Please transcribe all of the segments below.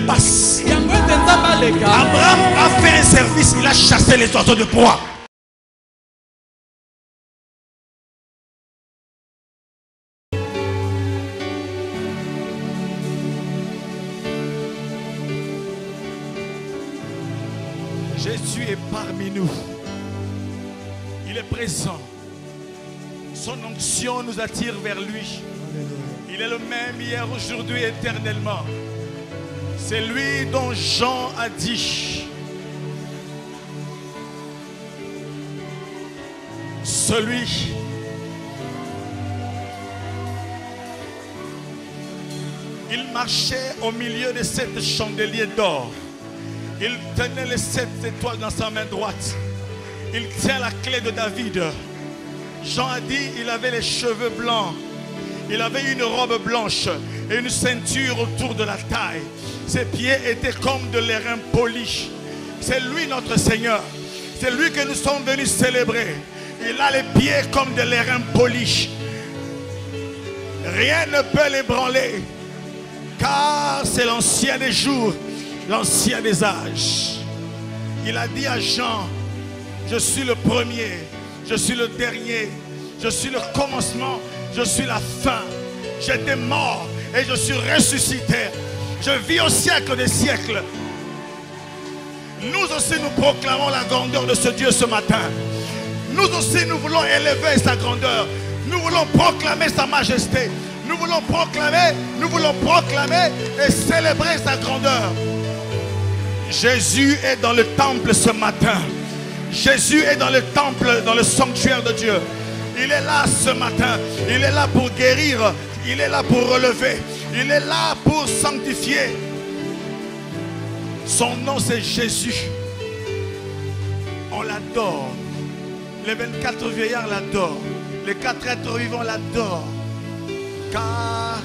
dépasse. Abraham a fait un service, il a chassé les oiseaux de proie. Jésus est parmi nous. Il est présent. Son onction nous attire vers lui. Il est le même hier, aujourd'hui, éternellement. C'est lui dont Jean a dit: celui il marchait au milieu de 7 chandeliers d'or. Il tenait les 7 étoiles dans sa main droite. Il tient la clé de David. Jean a dit il avait les cheveux blancs. Il avait une robe blanche et une ceinture autour de la taille. Ses pieds étaient comme de l'airain poli. C'est lui notre Seigneur. C'est lui que nous sommes venus célébrer. Il a les pieds comme de l'airain poli. Rien ne peut l'ébranler. Car c'est l'ancien des jours, l'ancien des âges. Il a dit à Jean: je suis le premier, je suis le dernier, je suis le commencement, je suis la fin. J'étais mort et je suis ressuscité. Je vis au siècle des siècles. Nous aussi nous proclamons la grandeur de ce Dieu ce matin. Nous aussi nous voulons élever sa grandeur. Nous voulons proclamer sa majesté. Nous voulons proclamer et célébrer sa grandeur. Jésus est dans le temple ce matin. Jésus est dans le temple, dans le sanctuaire de Dieu. Il est là ce matin. Il est là pour guérir. Il est là pour relever. Il est là pour sanctifier. Son nom c'est Jésus. On l'adore. Les 24 vieillards l'adorent. Les 4 êtres vivants l'adorent. Car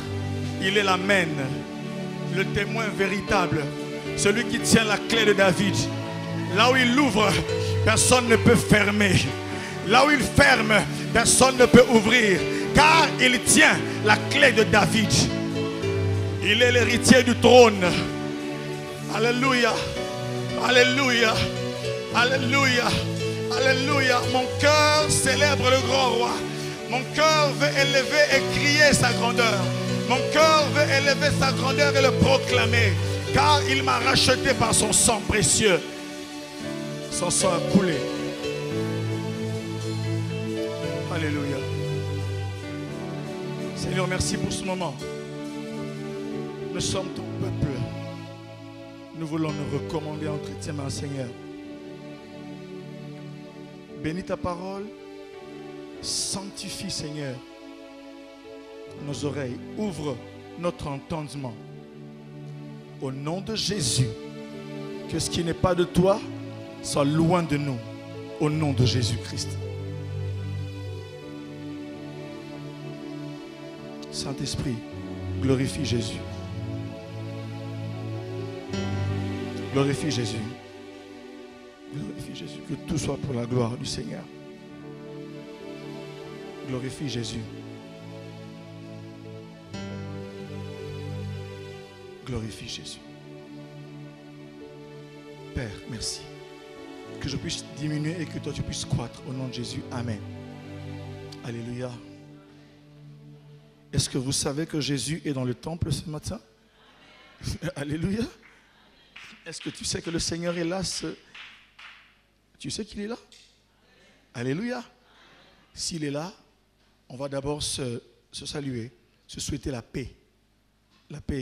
il est l'Amen, le témoin véritable, celui qui tient la clé de David. Là où il ouvre, personne ne peut fermer. Là où il ferme, personne ne peut ouvrir. Car il tient la clé de David. Il est l'héritier du trône. Alléluia. Alléluia. Alléluia. Alléluia. Mon cœur célèbre le grand roi. Mon cœur veut élever et crier sa grandeur. Mon cœur veut élever sa grandeur et le proclamer. Car il m'a racheté par son sang précieux. Son sang a coulé. Alléluia. Seigneur, merci pour ce moment. Nous sommes ton peuple. Nous voulons nous recommander entre tes mains, Seigneur. Bénis ta parole. Sanctifie, Seigneur, nos oreilles. Ouvre notre entendement. Au nom de Jésus, que ce qui n'est pas de toi soit loin de nous. Au nom de Jésus-Christ. Saint-Esprit, glorifie Jésus. Glorifie Jésus. Glorifie Jésus. Que tout soit pour la gloire du Seigneur. Glorifie Jésus. Glorifie Jésus. Père, merci. Que je puisse diminuer et que toi tu puisses croître au nom de Jésus. Amen. Alléluia. Est-ce que vous savez que Jésus est dans le temple ce matin? Alléluia. Est-ce que tu sais que le Seigneur est là? Tu sais qu'il est là? Alléluia. S'il est là, on va d'abord se saluer, se souhaiter la paix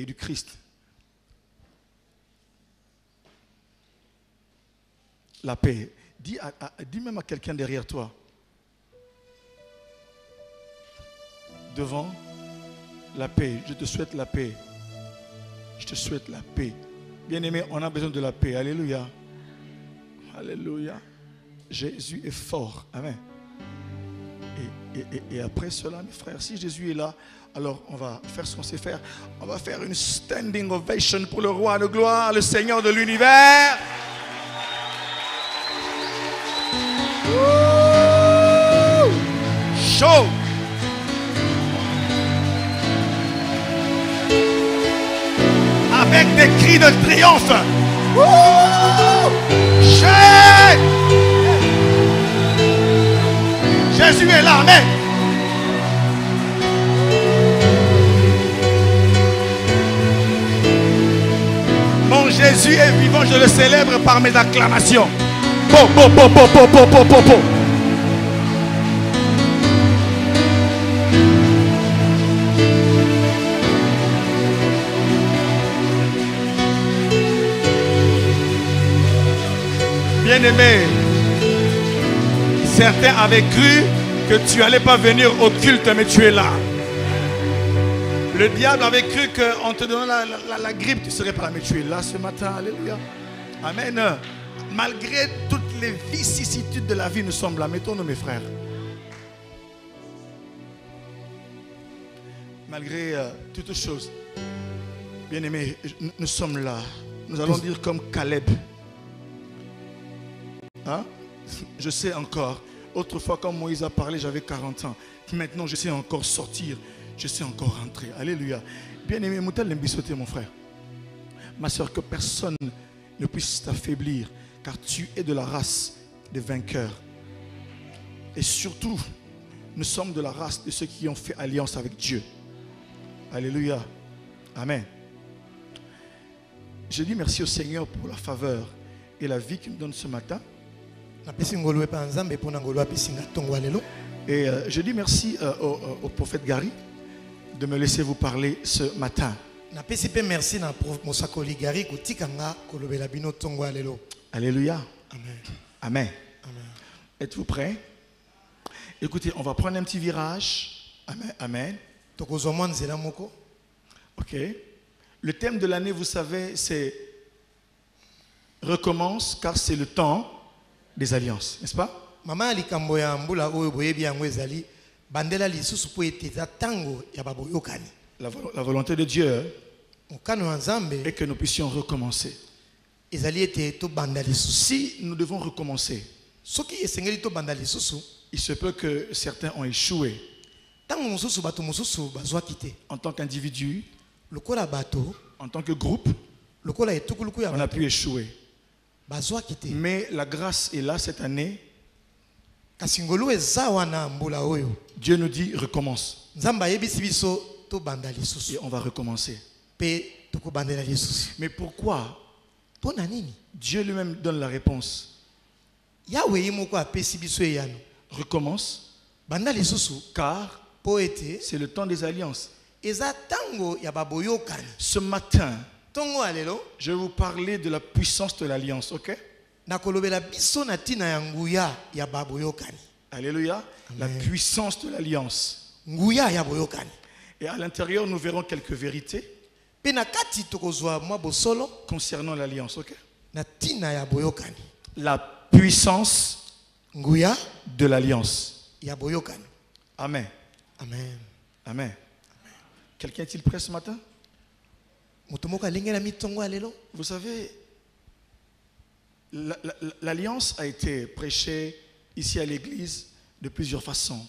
du Christ. La paix. Dis même à quelqu'un derrière toi. Devant la paix. Je te souhaite la paix. Je te souhaite la paix. Bien-aimé, on a besoin de la paix. Alléluia. Alléluia. Jésus est fort. Amen. Et après cela, mes frères, si Jésus est là, alors on va faire ce qu'on sait faire. On va faire une standing ovation pour le roi de gloire, le Seigneur de l'univers. Chaud. Avec des cris de triomphe. Jésus est là, amen. Mon Jésus est vivant, je le célèbre par mes acclamations. Po, po, po, po, po, po, po, po, po. Bien-aimé, certains avaient cru que tu n'allais pas venir au culte, mais tu es là. Le diable avait cru qu'en te donnant la grippe, tu ne serais pas là, mais tu es là ce matin. Alléluia. Amen. Malgré toutes les vicissitudes de la vie, nous sommes là. Mettons-nous, mes frères. Malgré toutes choses, bien-aimés, nous sommes là. Nous allons dire comme Caleb. Hein? Je sais encore. Autrefois, quand Moïse a parlé, j'avais 40 ans. Maintenant, je sais encore sortir. Je sais encore rentrer. Alléluia. Bien-aimé, Moutel Nembisoté, mon frère. Ma soeur, que personne ne puisse t'affaiblir, car tu es de la race des vainqueurs. Et surtout, nous sommes de la race de ceux qui ont fait alliance avec Dieu. Alléluia. Amen. Je dis merci au Seigneur pour la faveur et la vie qu'il me donne ce matin. Et je dis merci au prophète Gary de me laisser vous parler ce matin. Alléluia. Amen. Amen. Êtes-vous prêts? Écoutez, on va prendre un petit virage. Amen. Amen. Ok. Le thème de l'année, vous savez, c'est recommence car c'est le temps des alliances, n'est-ce pas? La volonté de Dieu est que nous puissions recommencer. Si nous devons recommencer, il se peut que certains ont échoué en tant qu'individu, en tant que groupe, on a pu échouer. Mais la grâce est là cette année. Dieu nous dit recommence. Et on va recommencer. Mais pourquoi? Dieu lui-même donne la réponse. Recommence. Car c'est le temps des alliances. Ce matin, je vais vous parler de la puissance de l'alliance, ok? Alléluia. La puissance de l'alliance. Et à l'intérieur, nous verrons quelques vérités concernant l'alliance, ok? La puissance de l'alliance. Amen. Amen. Amen. Quelqu'un est-il prêt ce matin? Vous savez, l'alliance a été prêchée ici à l'église de plusieurs façons.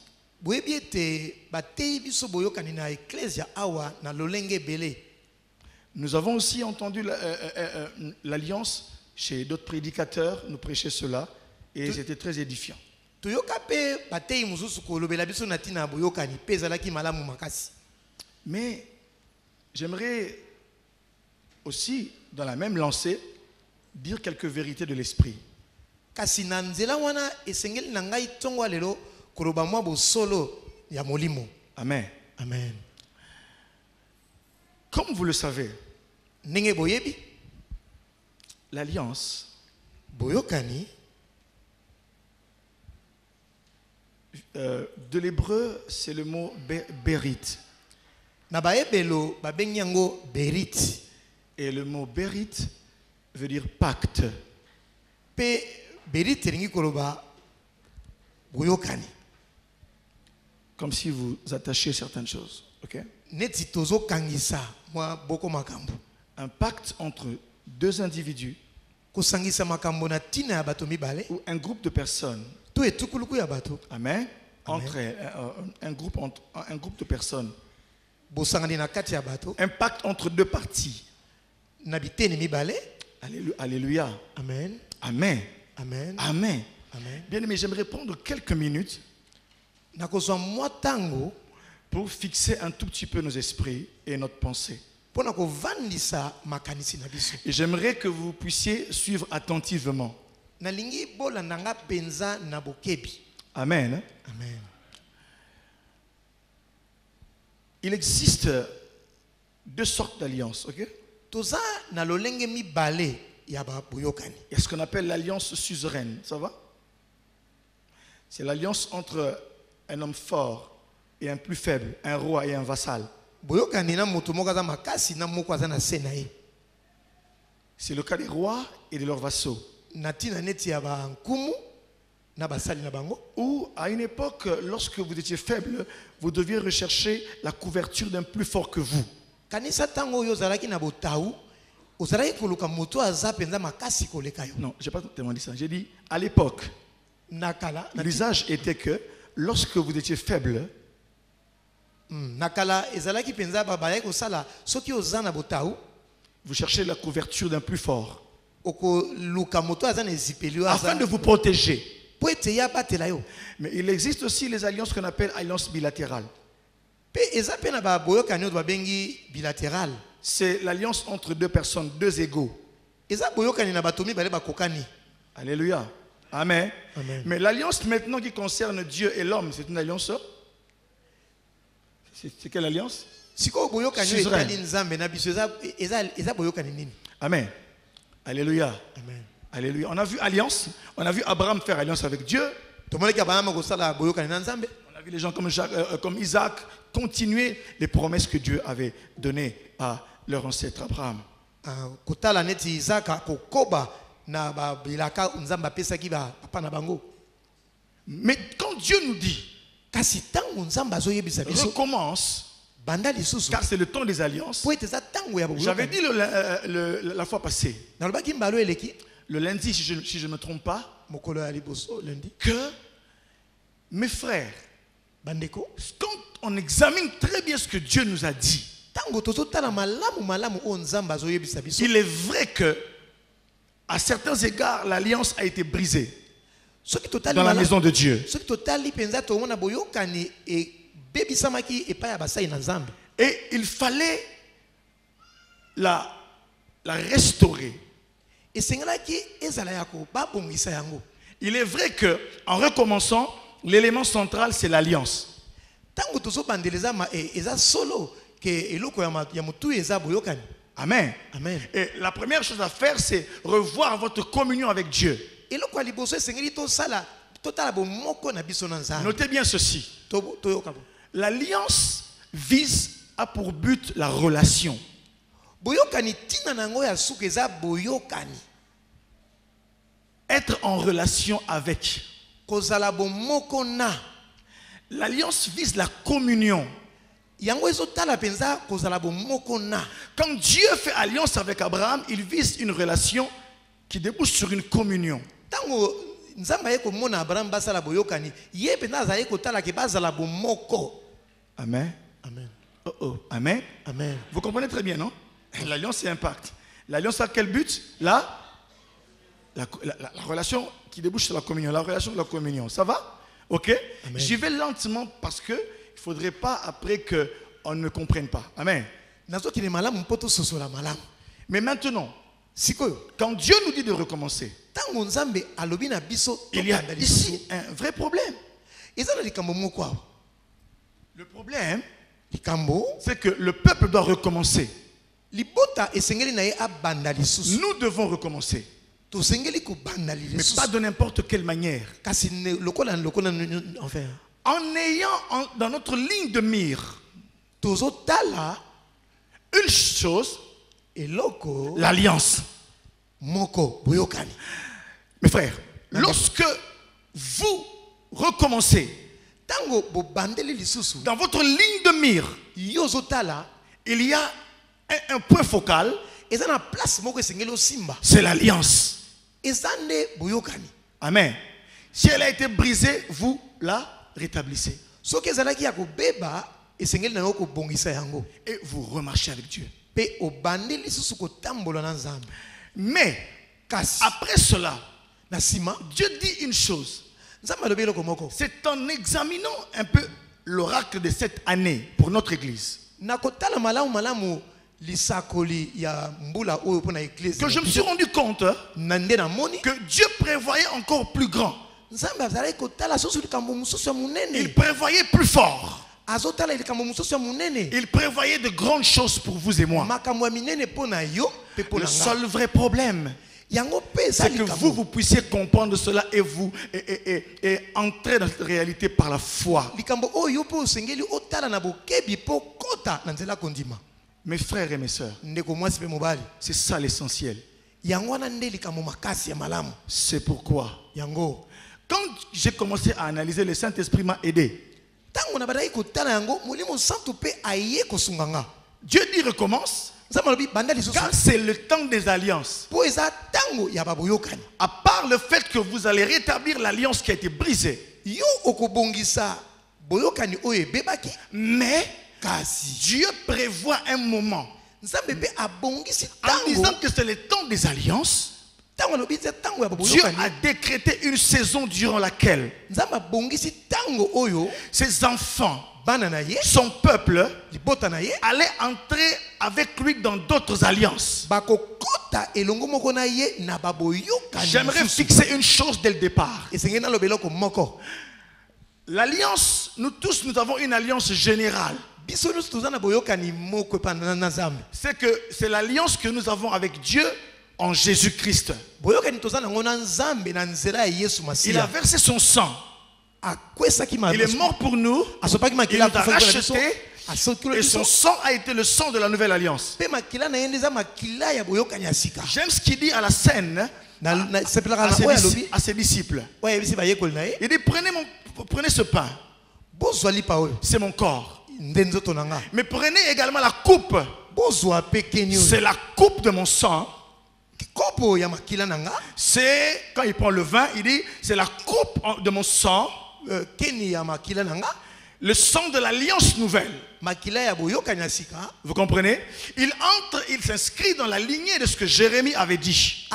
Nous avons aussi entendu l'alliance chez d'autres prédicateurs, nous prêcher cela, et c'était très édifiant. Mais j'aimerais aussi, dans la même lancée, dire quelques vérités de l'esprit. Amen. Amen. Comme vous le savez, l'alliance de l'hébreu, c'est le mot berit. Et le mot berit veut dire pacte. Comme si vous attachiez certaines choses. Okay? Un pacte entre deux individus ou un groupe de personnes. Amen. Entre un groupe de personnes. Un pacte entre deux parties. Alléluia. Amen. Amen. Amen. Amen. Amen. Bien aimé, j'aimerais prendre quelques minutes pour fixer un tout petit peu nos esprits et notre pensée. Et j'aimerais que vous puissiez suivre attentivement. Amen. Amen. Il existe deux sortes d'alliances, ok? Il y a ce qu'on appelle l'alliance suzeraine, ça va? C'est l'alliance entre un homme fort et un plus faible, un roi et un vassal. C'est le cas des rois et de leurs vassaux. Ou à une époque, lorsque vous étiez faible, vous deviez rechercher la couverture d'un plus fort que vous. Non, je n'ai pas demandé ça. J'ai dit, à l'époque, l'usage était que lorsque vous étiez faible, vous cherchez la couverture d'un plus fort afin de vous protéger. Mais il existe aussi les alliances qu'on appelle alliances bilatérales. C'est l'alliance entre deux personnes, deux égaux. Alléluia. Amen. Amen. Mais l'alliance maintenant qui concerne Dieu et l'homme, c'est une alliance. C'est quelle alliance? Suzeraine. Amen. Alléluia. Amen. Alléluia. On a vu alliance. On a vu Abraham faire alliance avec Dieu. On a vu les gens comme Isaac continuer les promesses que Dieu avait données à leur ancêtre Abraham. Mais quand Dieu nous dit recommence, car c'est le temps des alliances, j'avais dit la fois passée, le lundi si je ne me trompe pas, que mes frères, quand on examine très bien ce que Dieu nous a dit, il est vrai que à certains égards l'alliance a été brisée dans la maison de Dieu. Et il fallait la restaurer. Il est vrai que en recommençant, l'élément central c'est l'alliance. Amen. Amen. Et la première chose à faire, c'est revoir votre communion avec Dieu. Notez bien ceci. L'alliance vise à pour but la relation. Être en relation avec. L'alliance vise la communion. Quand Dieu fait alliance avec Abraham, il vise une relation qui débouche sur une communion. Amen. Amen. Amen. Amen. Vous comprenez très bien, non? L'alliance, c'est impact. L'alliance a quel but? La relation qui débouche sur la communion. La relation de la communion. Ça va? Ok? J'y vais lentement parce que il ne faudrait pas après qu'on ne comprenne pas. Amen. Mais maintenant, quand Dieu nous dit de recommencer, il y a ici un vrai problème. Le problème, c'est que le peuple doit recommencer. Nous devons recommencer. Mais pas de n'importe quelle manière. En ayant dans notre ligne de mire une chose, l'alliance. Mes frères, lorsque vous recommencez dans votre ligne de mire, il y a un point focal, c'est l'alliance. Amen. Si elle a été brisée, vous la rétablissez. Et vous remarchez avec Dieu. Mais après cela, Dieu dit une chose. C'est en examinant un peu l'oracle de cette année pour notre église que je me suis rendu compte que Dieu prévoyait encore plus grand. Il prévoyait plus fort. Il prévoyait de grandes choses pour vous et moi. Le seul vrai problème, c'est que vous puissiez comprendre cela et vous et entrer dans cette réalité par la foi. Mes frères et mes sœurs, c'est ça l'essentiel. C'est pourquoi, quand j'ai commencé à analyser, le Saint-Esprit m'a aidé. Dieu dit recommence, car c'est le temps des alliances. À part le fait que vous allez rétablir l'alliance qui a été brisée, mais Dieu prévoit un moment en disant que c'est le temps des alliances. Dieu a décrété une saison durant laquelle ses enfants, son peuple, allait entrer avec lui dans d'autres alliances. J'aimerais fixer une chose dès le départ. L'alliance, nous tous, nous avons une alliance générale. C'est l'alliance que nous avons avec Dieu en Jésus-Christ. Il a versé son sang. Il est mort pour nous. Il nous a rachetés. Et son sang a été le sang de la nouvelle alliance. J'aime ce qu'il dit à la scène à ses disciples. Il dit, prenez ce pain. C'est mon corps. Mais prenez également la coupe. C'est la coupe de mon sang. C'est quand il prend le vin, il dit c'est la coupe de mon sang. Le sang de l'alliance nouvelle. Vous comprenez? Il entre, il s'inscrit dans la lignée de ce que Jérémie avait dit.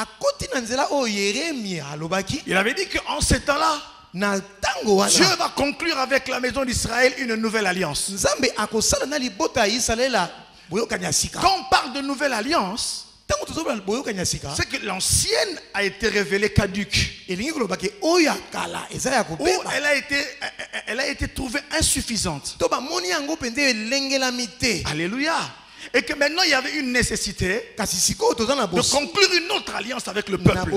Il avait dit qu'en ces temps-là, Dieu va conclure avec la maison d'Israël une nouvelle alliance. Quand on parle de nouvelle alliance, c'est que l'ancienne a été révélée caduque. Ou elle a été trouvée insuffisante. Alléluia. Et que maintenant il y avait une nécessité de conclure une autre alliance avec le peuple.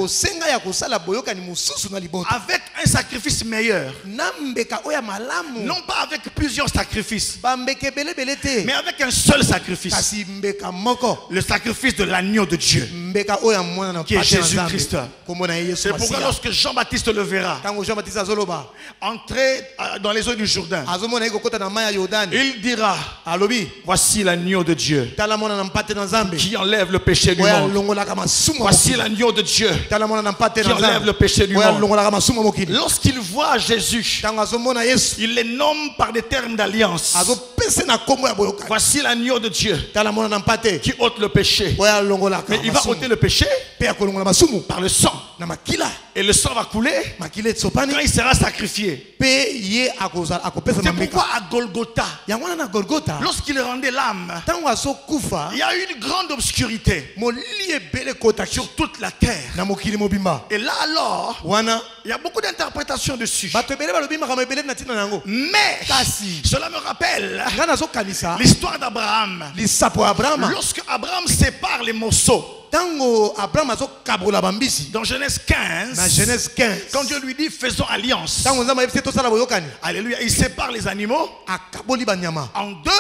Avec un sacrifice meilleur. Non pas avec plusieurs sacrifices, mais avec un seul sacrifice. Le sacrifice de l'agneau de Dieu, qui est Jésus-Christ. C'est pourquoi lorsque Jean-Baptiste le verra entrer dans les eaux du Jourdain, il dira, voici l'agneau de Dieu qui enlève le péché du monde. Voici l'agneau de Dieu qui enlève le péché du monde. Lorsqu'il voit Jésus, il les nomme par des termes d'alliance. Voici l'agneau de Dieu qui ôte le péché. Mais il va ôter le péché par le sang. Et le sang va couler quand il sera sacrifié. C'est pourquoi à Golgotha, lorsqu'il rendait l'âme, il y a eu une grande obscurité sur toute la terre. Et là alors, il y a beaucoup d'interprétations dessus. Mais cela me rappelle l'histoire d'Abraham. Lorsque Abraham sépare les morceaux dans Genèse 15, quand Dieu lui dit faisons alliance, alléluia, il sépare les animaux en deux.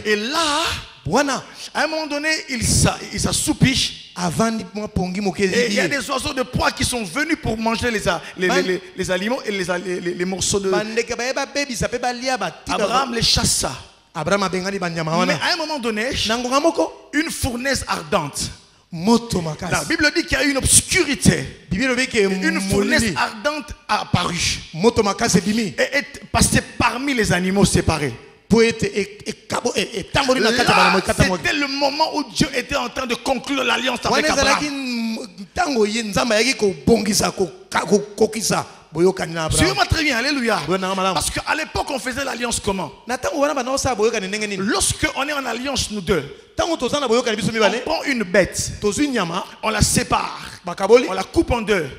Et là, à un moment donné, il s'assoupit. Et il y a des oiseaux de proie qui sont venus pour manger les aliments et les morceaux de... Abraham les chassa. Mais à un moment donné, une fournaise ardente. La Bible dit qu'il y a eu une obscurité. Une fournaise ardente a apparu et est passée parmi les animaux séparés. C'était le moment où Dieu était en train de conclure l'alliance avec Abraham. Suivez-moi très bien, alléluia. Parce qu'à l'époque, on faisait l'alliance comment? Lorsque on est en alliance, nous deux, on prend une bête, on la sépare, on la coupe en deux.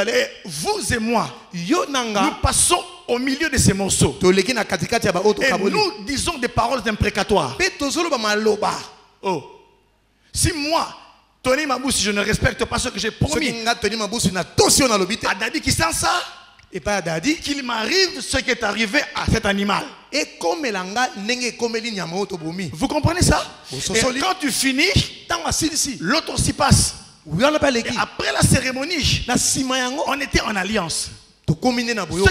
Et vous et moi, nous passons au milieu de ces morceaux. Et nous disons des paroles imprécatoires. Oh. Si moi, Tony Mabou, si je ne respecte pas ce que j'ai promis à Dadi qui sent ça, et pas à Dadi, qu'il m'arrive ce qui est arrivé à cet animal. Vous comprenez ça? Et quand tu finis, l'autre aussi passe. Et après la cérémonie, on était en alliance. Ce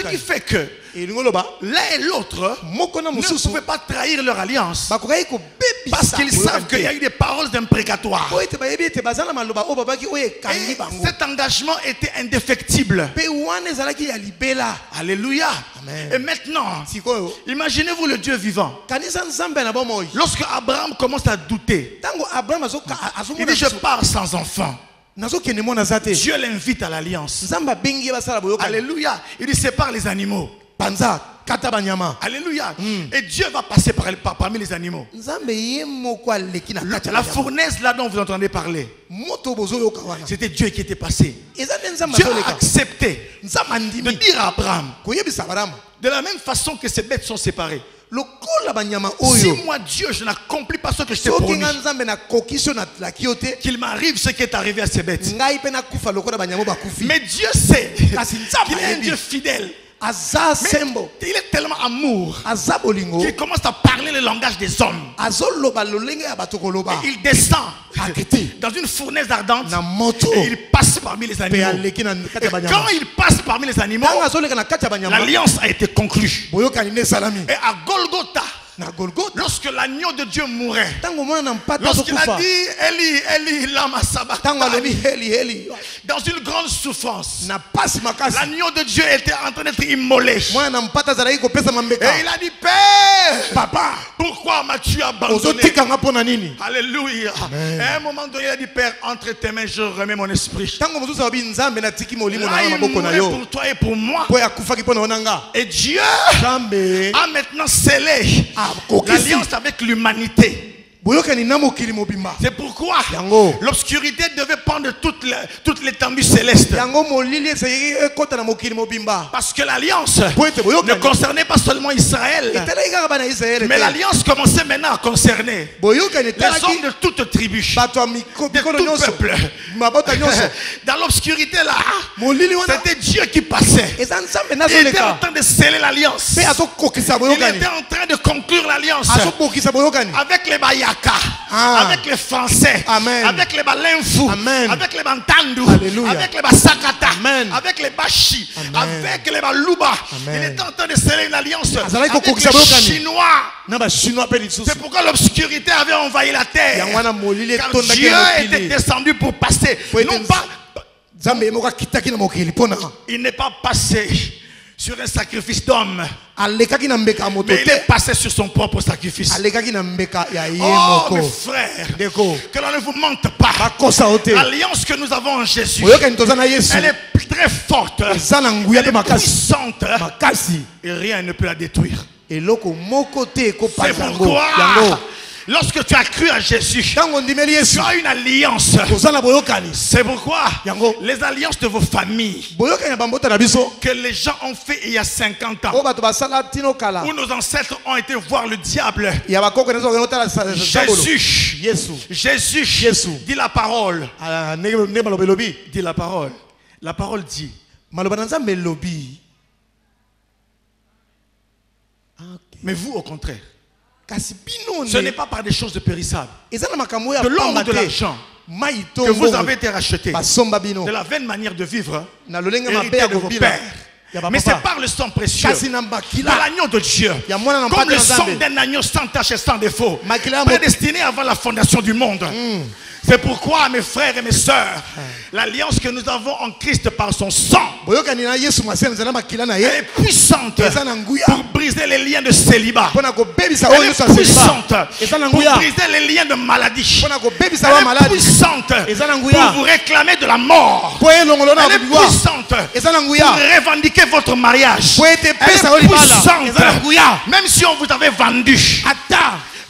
qui fait que l'un et l'autre ne pouvaient pas trahir leur alliance parce qu'ils savent qu'il y a eu des paroles imprécatoires. Et cet engagement était indéfectible. Alléluia. Amen. Et maintenant, imaginez-vous le Dieu vivant. Lorsque Abraham commence à douter, il dit: je pars sans enfant. Dieu l'invite à l'alliance. Alléluia. Il dit: sépare les animaux. Alléluia. Et Dieu va passer parmi les animaux. La fournaise là dont vous entendez parler, c'était Dieu qui était passé. Dieu a accepté de dire à Abraham, de la même façon que ces bêtes sont séparées, si moi Dieu je n'accomplis pas ce que je t'ai promis, qu'il m'arrive ce qui est arrivé à ces bêtes. Mais Dieu sait qu'il est un Dieu fidèle. Mais il est tellement amour qu'il commence à parler le langage des hommes. Et il descend dans une fournaise ardente et il passe parmi les animaux. Et quand il passe parmi les animaux, l'alliance a été conclue. Et à Golgotha, lorsque l'agneau de Dieu mourait, lorsqu'il a dit Eli, Eli, lama sabachthani, dans une grande souffrance, l'agneau de Dieu était en train d'être immolé. Et il a dit: Père, Papa, pourquoi m'as-tu abandonné? Alléluia. Et à un moment donné, il a dit: Père, entre tes mains, je remets mon esprit. Là, il mourait pour toi et pour moi. Et Dieu a maintenant scellé l'alliance avec l'humanité. C'est pourquoi l'obscurité devait prendre toute l'étendue céleste. Parce que l'alliance ne concernait pas seulement Israël, mais l'alliance commençait maintenant à concerner les hommes de toutes tribus, de tout peuple. Dans l'obscurité là, c'était Dieu qui passait. Il était en train de sceller l'alliance. Il était en train de conclure l'alliance avec les Bayas, avec les Français, Amen, avec les Balenfou, avec les Bantandu, avec les Basakata, avec les Bashi, avec les Baluba. Il était en train de sceller une alliance avec les Chinois. C'est pourquoi l'obscurité avait envahi la terre, car Dieu était descendu pour passer. Non pas, il n'est pas passé sur un sacrifice d'homme, mais il est passé sur son propre sacrifice. Oh mes frères, que l'on ne vous mente pas. L'alliance que nous avons en Jésus, elle est très forte, elle est puissante, et rien ne peut la détruire. C'est pourquoi lorsque tu as cru à Jésus, tu as une alliance. C'est pourquoi les alliances de vos familles que les gens ont fait il y a 50 ans, où nos ancêtres ont été voir le diable, Jésus dit la parole. Dit la parole. La parole dit. Mais vous au contraire, ce n'est pas par des choses de périssables, de l'or ou de l'argent, que vous avez été rachetés de la vaine manière de vivre héritée de vos pères, mais c'est par le sang précieux de l'agneau de Dieu, comme le sang d'un agneau sans tache et sans défaut, prédestiné avant la fondation du monde. C'est pourquoi, mes frères et mes sœurs, l'alliance que nous avons en Christ par son sang, elle est puissante pour briser les liens de célibat. Elle est puissante pour briser les liens de maladie. Elle est puissante pour vous réclamer de la mort. Elle est puissante pour revendiquer votre mariage. Elle est puissante, même si on vous avait vendu.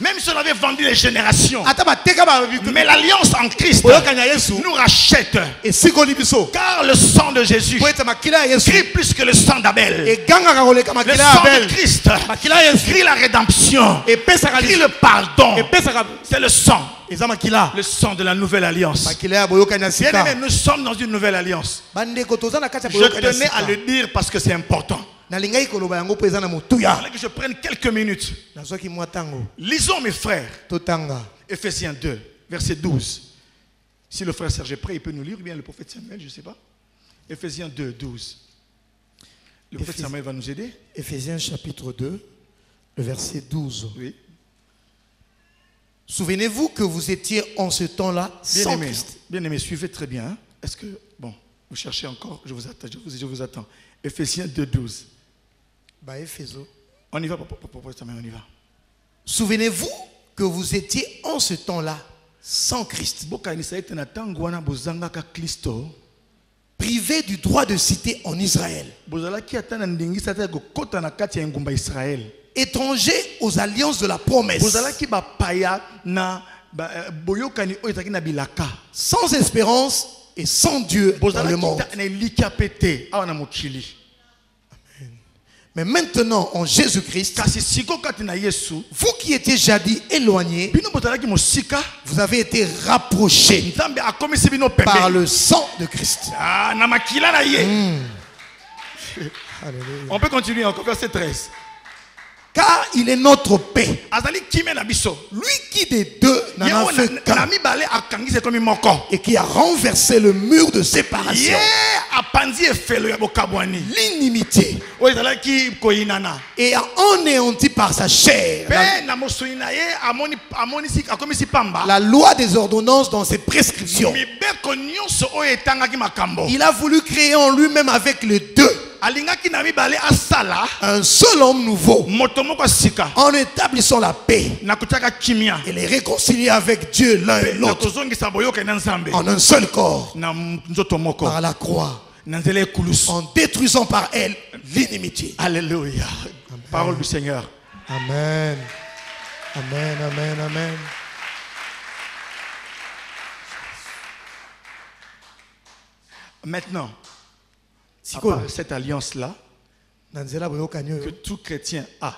Même si on avait vendu les générations. Mais l'alliance en Christ nous rachète. Car le sang de Jésus crie plus que le sang d'Abel. Le sang de Christ crie la rédemption, crie le pardon. C'est le sang. Le sang de la nouvelle alliance. Bien-aimés, nous sommes dans une nouvelle alliance. Je tenais à le dire parce que c'est important. Il fallait que je prenne quelques minutes. Lisons, mes frères, Ephésiens 2, verset 12. Si le frère Serge est prêt, il peut nous lire, ou bien le prophète Samuel, je ne sais pas. Ephésiens 2, 12. Le prophète Samuel va nous aider. Ephésiens chapitre 2, le verset 12. Oui. Souvenez-vous que vous étiez en ce temps-là sans Christ. Bien-aimé, suivez très bien. Hein? Est-ce que, bon, vous cherchez encore? Je vous attends, je vous attends. Ephésiens 2, 12. On y va, on y va. Souvenez-vous que vous étiez en ce temps-là sans Christ, privé du droit de cité en Israël, étranger aux alliances de la promesse, sans espérance et sans Dieu dans le monde. Mais maintenant, en Jésus-Christ, vous qui étiez jadis éloignés, vous avez été rapprochés par le sang de Christ. On peut continuer encore, verset 13. Car il est notre paix. Lui qui des deux n'en a fait qu'un, et qui a renversé le mur de séparation, l'inimitié, et a anéanti par sa chair la loi des ordonnances dans ses prescriptions. Il a voulu créer en lui-même avec les deux un seul homme nouveau, en établissant la paix et les réconcilier avec Dieu l'un et l'autre en un seul corps par la croix, en détruisant par elle l'inimitié. Alléluia. Parole du Seigneur. Amen. Amen, amen, amen. Maintenant, à part cette alliance-là que tout chrétien a,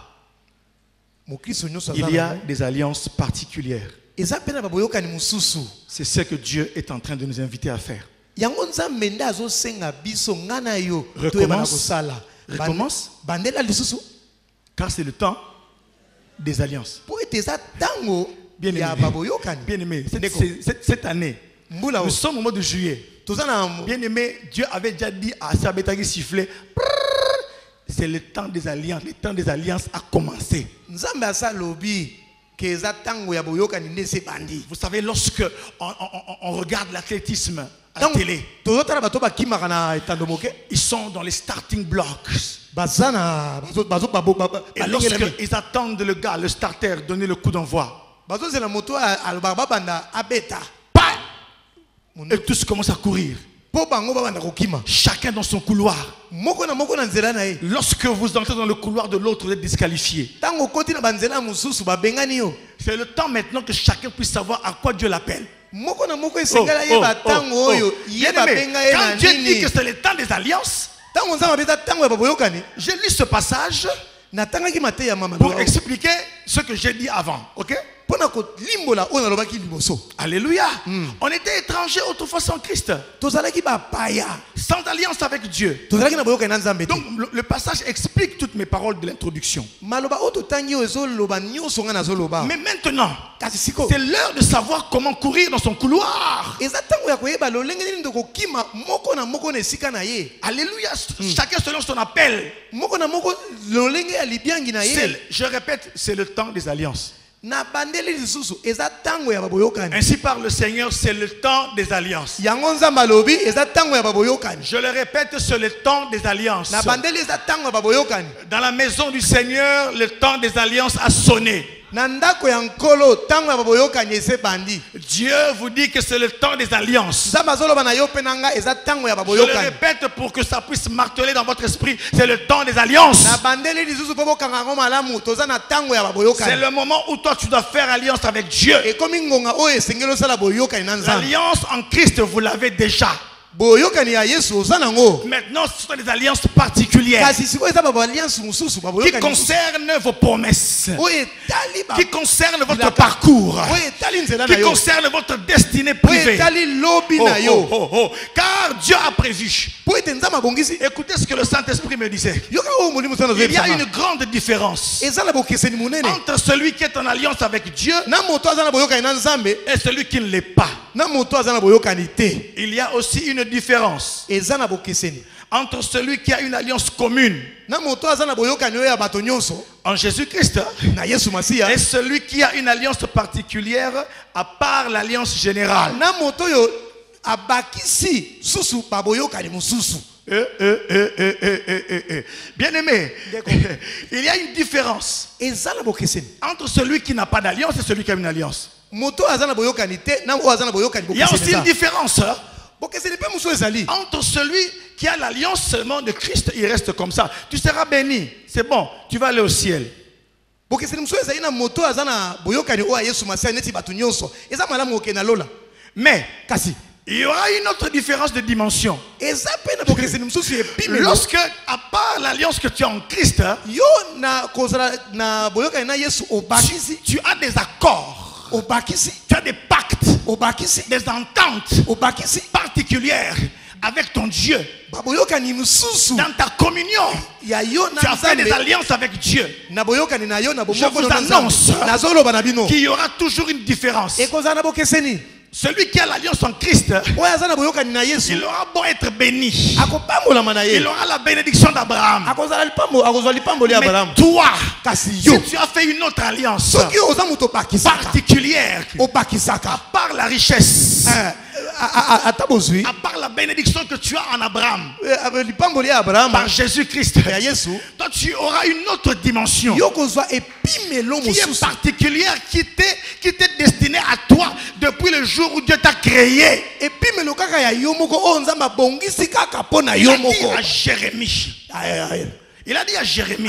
il y a des alliances particulières. C'est ce que Dieu est en train de nous inviter à faire. Recommence. Car c'est le temps des alliances. Bien-aimé, cette année, nous sommes au mois de juillet. Bien-aimé, Dieu avait déjà dit à Sabetagi siffler. C'est le temps des alliances. Le temps des alliances a commencé. Vous savez, lorsque on regarde l'athlétisme à la télé, ils sont dans les starting blocks. Et lorsqu'ils attendent le gars, le starter, donner le coup d'envoi, et tous commencent à courir. Chacun dans son couloir. Lorsque vous entrez dans le couloir de l'autre, vous êtes disqualifié. C'est le temps maintenant que chacun puisse savoir à quoi Dieu l'appelle. Quand Dieu dit que c'est le temps des alliances, j'ai lu ce passage pour expliquer ce que j'ai dit avant. Ok? Alléluia. On était étrangers autrefois sans Christ, sans alliance avec Dieu. Donc le passage explique toutes mes paroles de l'introduction. Mais maintenant, c'est l'heure de savoir comment courir dans son couloir. Alléluia. Chacun selon son appel. Je répète, c'est le temps des alliances. Ainsi parle le Seigneur, c'est le temps des alliances. Je le répète, c'est le temps des alliances. Dans la maison du Seigneur, le temps des alliances a sonné. Dieu vous dit que c'est le temps des alliances. Je le répète pour que ça puisse marteler dans votre esprit. C'est le temps des alliances. C'est le moment où toi tu dois faire alliance avec Dieu. L'alliance en Christ, vous l'avez déjà. Maintenant, ce sont des alliances particulières qui concernent vos promesses, qui concernent votre parcours, qui concernent votre destinée privée. Car Dieu a prévu. Écoutez ce que le Saint-Esprit me disait. Il y a une grande différence entre celui qui est en alliance avec Dieu et celui qui ne l'est pas. Il y a aussi une différence entre celui qui a une alliance commune en Jésus-Christ et celui qui a une alliance particulière à part l'alliance générale. Bien-aimé, il y a une différence entre celui qui n'a pas d'alliance et celui qui a une alliance. Il y a aussi une différence entre celui qui a l'alliance seulement de Christ, il reste comme ça. Tu seras béni, c'est bon, tu vas aller au ciel. Mais il y aura une autre différence de dimension. Lorsque, à part l'alliance que tu as en Christ, tu as des accords. Tu as des pactes, des ententes particulières avec ton Dieu. Dans ta communion, tu as fait des alliances avec Dieu. Je vous annonce qu'il y aura toujours une différence. Celui qui a l'alliance en Christ, il aura beau être béni, il aura la bénédiction d'Abraham. Mais toi, si tu as fait une autre alliance particulière, à part la richesse, à part la bénédiction que tu as en Abraham, par Jésus-Christ, toi tu auras une autre dimension qui est particulière, qui t'est destinée à toi depuis le jour où Dieu t'a créé. Il a dit à Jérémie,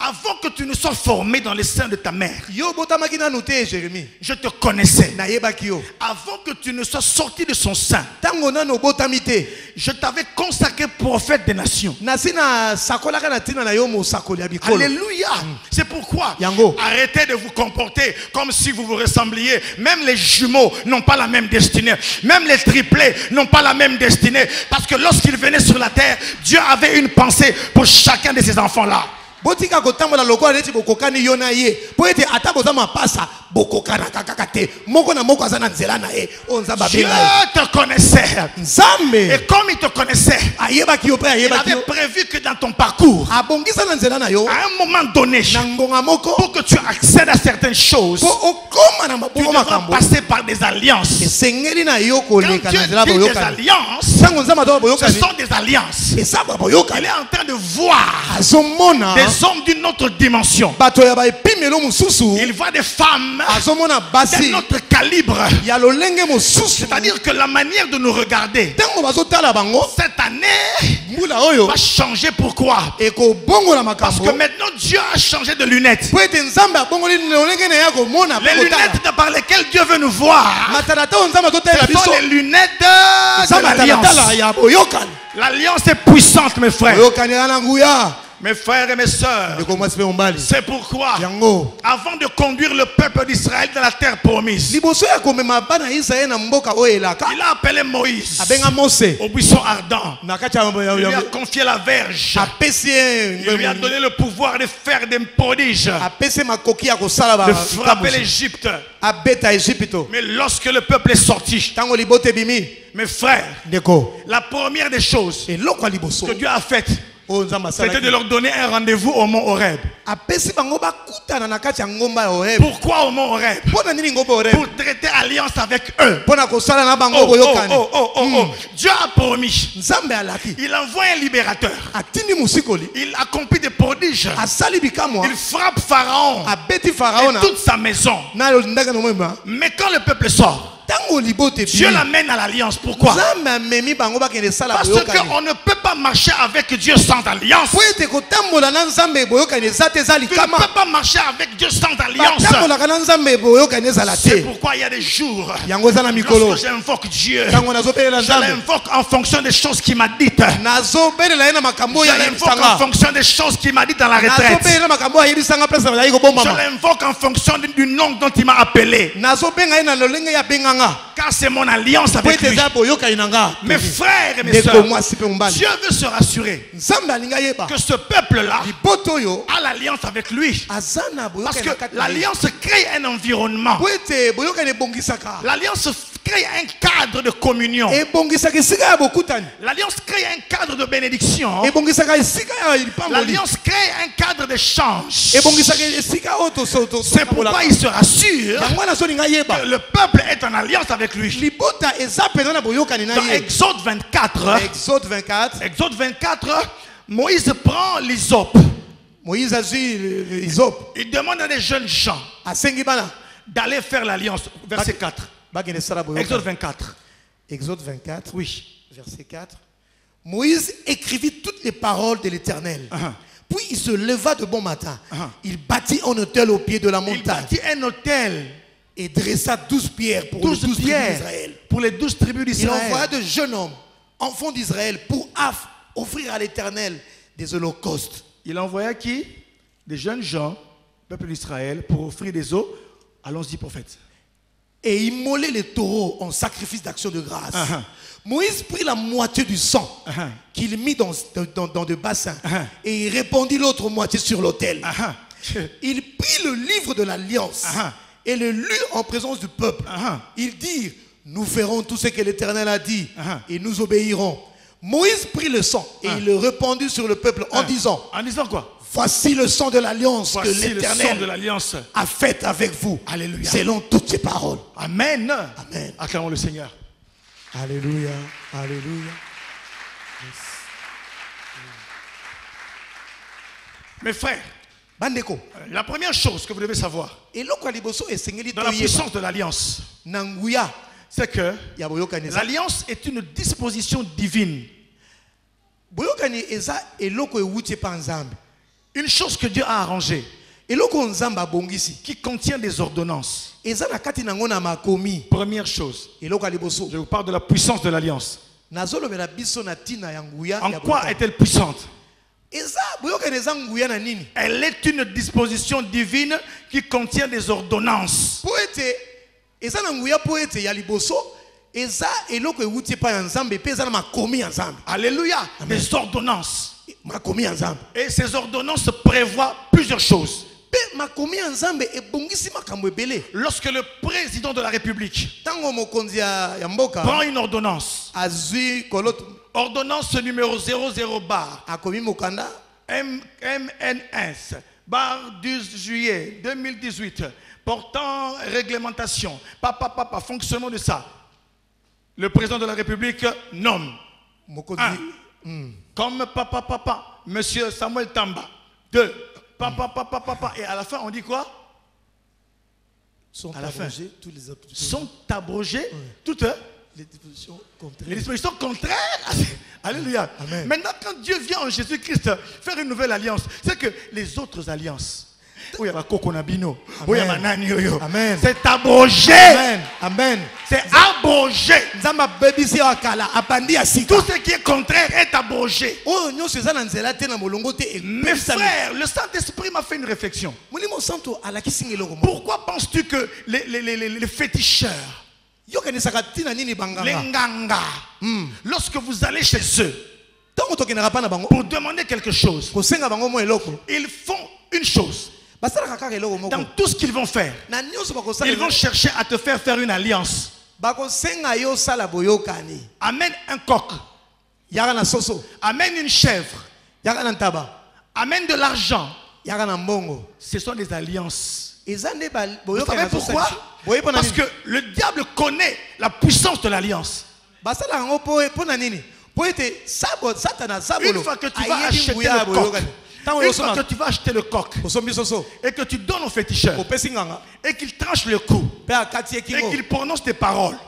avant que tu ne sois formé dans les seins de ta mère, je te connaissais. Avant que tu ne sois sorti de son sein, je t'avais consacré prophète des nations. Alléluia. C'est pourquoi arrêtez de vous comporter comme si vous vous ressembliez. Même les jumeaux n'ont pas la même destinée. Même les triplés n'ont pas la même destinée. Parce que lorsqu'ils venaient sur la terre, Dieu avait une pensée pour chacun de ces enfants-là. Je te connaissais. Et comme il te connaissait, il avait prévu que dans ton parcours, à un moment donné, pour que tu accèdes à certaines choses, tu devras passer par des alliances. Quand Dieu dit des alliances, ce sont des alliances. Il est en train de voir des hommes d'une autre dimension. Il voit des femmes d'un autre calibre. C'est-à-dire que la manière de nous regarder cette année va changer. Pourquoi? Parce que maintenant Dieu a changé de lunettes. Les lunettes par lesquelles Dieu veut nous voir, ce sont les lunettes de l'alliance. L'alliance est puissante, mes frères. Mes frères et mes sœurs, c'est pourquoi, avant de conduire le peuple d'Israël dans la terre promise, il a appelé Moïse au buisson ardent. Il lui a confié la verge. Il lui a donné le pouvoir de faire des prodiges, de frapper l'Égypte. Mais lorsque le peuple est sorti, mes frères, la première des choses que Dieu a faites, c'était de leur donner un rendez-vous au mont Horeb. Pourquoi au mont Horeb? Pour traiter alliance avec eux. Dieu a promis. Il envoie un libérateur. Il accomplit des prodiges. Il frappe Pharaon et toute sa maison. Mais quand le peuple sort, Dieu l'amène à l'alliance. Pourquoi? Parce qu'on ne peut pas marcher avec Dieu sans alliance. Tu ne peux pas marcher avec Dieu sans alliance. C'est pourquoi il y a des jours lorsque j'invoque Dieu, je l'invoque en fonction des choses qu'il m'a dites. Je l'invoque en fonction des choses qu'il m'a dites dans la retraite. Je l'invoque en fonction du nom dont il m'a appelé. Car c'est mon alliance avec lui. Mes frères et mes soeurs, Dieu veut se rassurer que ce peuple-là a l'alliance avec lui. Parce que l'alliance crée un environnement. L'alliance crée un cadre de communion. L'alliance crée un cadre de bénédiction. L'alliance crée un cadre d'échange. C'est pourquoi il se rassure que le peuple est en alliance avec lui. Dans Exode 24, Moïse prend l'hysope. Il demande à des jeunes gens d'aller faire l'alliance. Verset 4. Exode 24. Exode 24. Oui. Verset 4. Moïse écrivit toutes les paroles de l'Éternel. Puis il se leva de bon matin. Il bâtit un autel au pied de la montagne. Il bâtit un autel et dressa 12 pierres pour les 12 tribus d'Israël. Pour les 12 tribus d'Israël. Il envoya de jeunes hommes, enfants d'Israël, pour offrir à l'Éternel des holocaustes. Il envoya qui? Des jeunes gens, peuple d'Israël, pour offrir des eaux. Allons-y, prophète. Et immoler les taureaux en sacrifice d'action de grâce. Moïse prit la moitié du sang qu'il mit dans des bassins et il répandit l'autre moitié sur l'autel. Il prit le livre de l'alliance et le lut en présence du peuple. Ils dirent: nous ferons tout ce que l'Éternel a dit et nous obéirons. Moïse prit le sang et il le répandit sur le peuple en disant: en disant quoi? Voici le sang de l'alliance que l'Éternel a faite avec vous. Alléluia. Selon toutes ses paroles. Amen. Amen. Acclamons le Seigneur. Alléluia. Alléluia. Yes. Mes frères, Bandeko, la première chose que vous devez savoir dans la puissance de l'alliance, c'est que l'alliance est une disposition divine. Une chose que Dieu a arrangée, qui contient des ordonnances. Première chose, je vous parle de la puissance de l'alliance. En quoi est-elle puissante? Elle est une disposition divine qui contient des ordonnances. Alléluia. Des ordonnances. Et ces ordonnances prévoient plusieurs choses. Lorsque le président de la République prend une ordonnance, ordonnance numéro 00 bar MNS bar 12 juillet 2018 portant réglementation, fonctionnement de ça, le président de la République nomme comme Monsieur Samuel Tamba. 2. Et à la fin, on dit quoi? Sont abrogées toutes les dispositions contraires. Alléluia. Amen. Maintenant, quand Dieu vient en Jésus-Christ faire une nouvelle alliance, c'est que les autres alliances, c'est abrogé. Amen. C'est abrogé. Tout ce qui est contraire est abrogé. Mes frères, le Saint-Esprit m'a fait une réflexion. Pourquoi penses-tu que les féticheurs, les nganga, lorsque vous allez chez eux pour demander quelque chose, ils font une chose? Dans tout ce qu'ils vont faire, ils vont chercher à te faire une alliance. Amène un coq. Amène une chèvre. amène de l'argent. Ce sont des alliances. Vous savez pourquoi? Parce que le diable connaît la puissance de l'alliance. Une fois que tu vas acheter le coq, une fois que tu vas acheter le coq et que tu donnes au féticheur et qu'il tranche le cou et qu'il prononce tes paroles,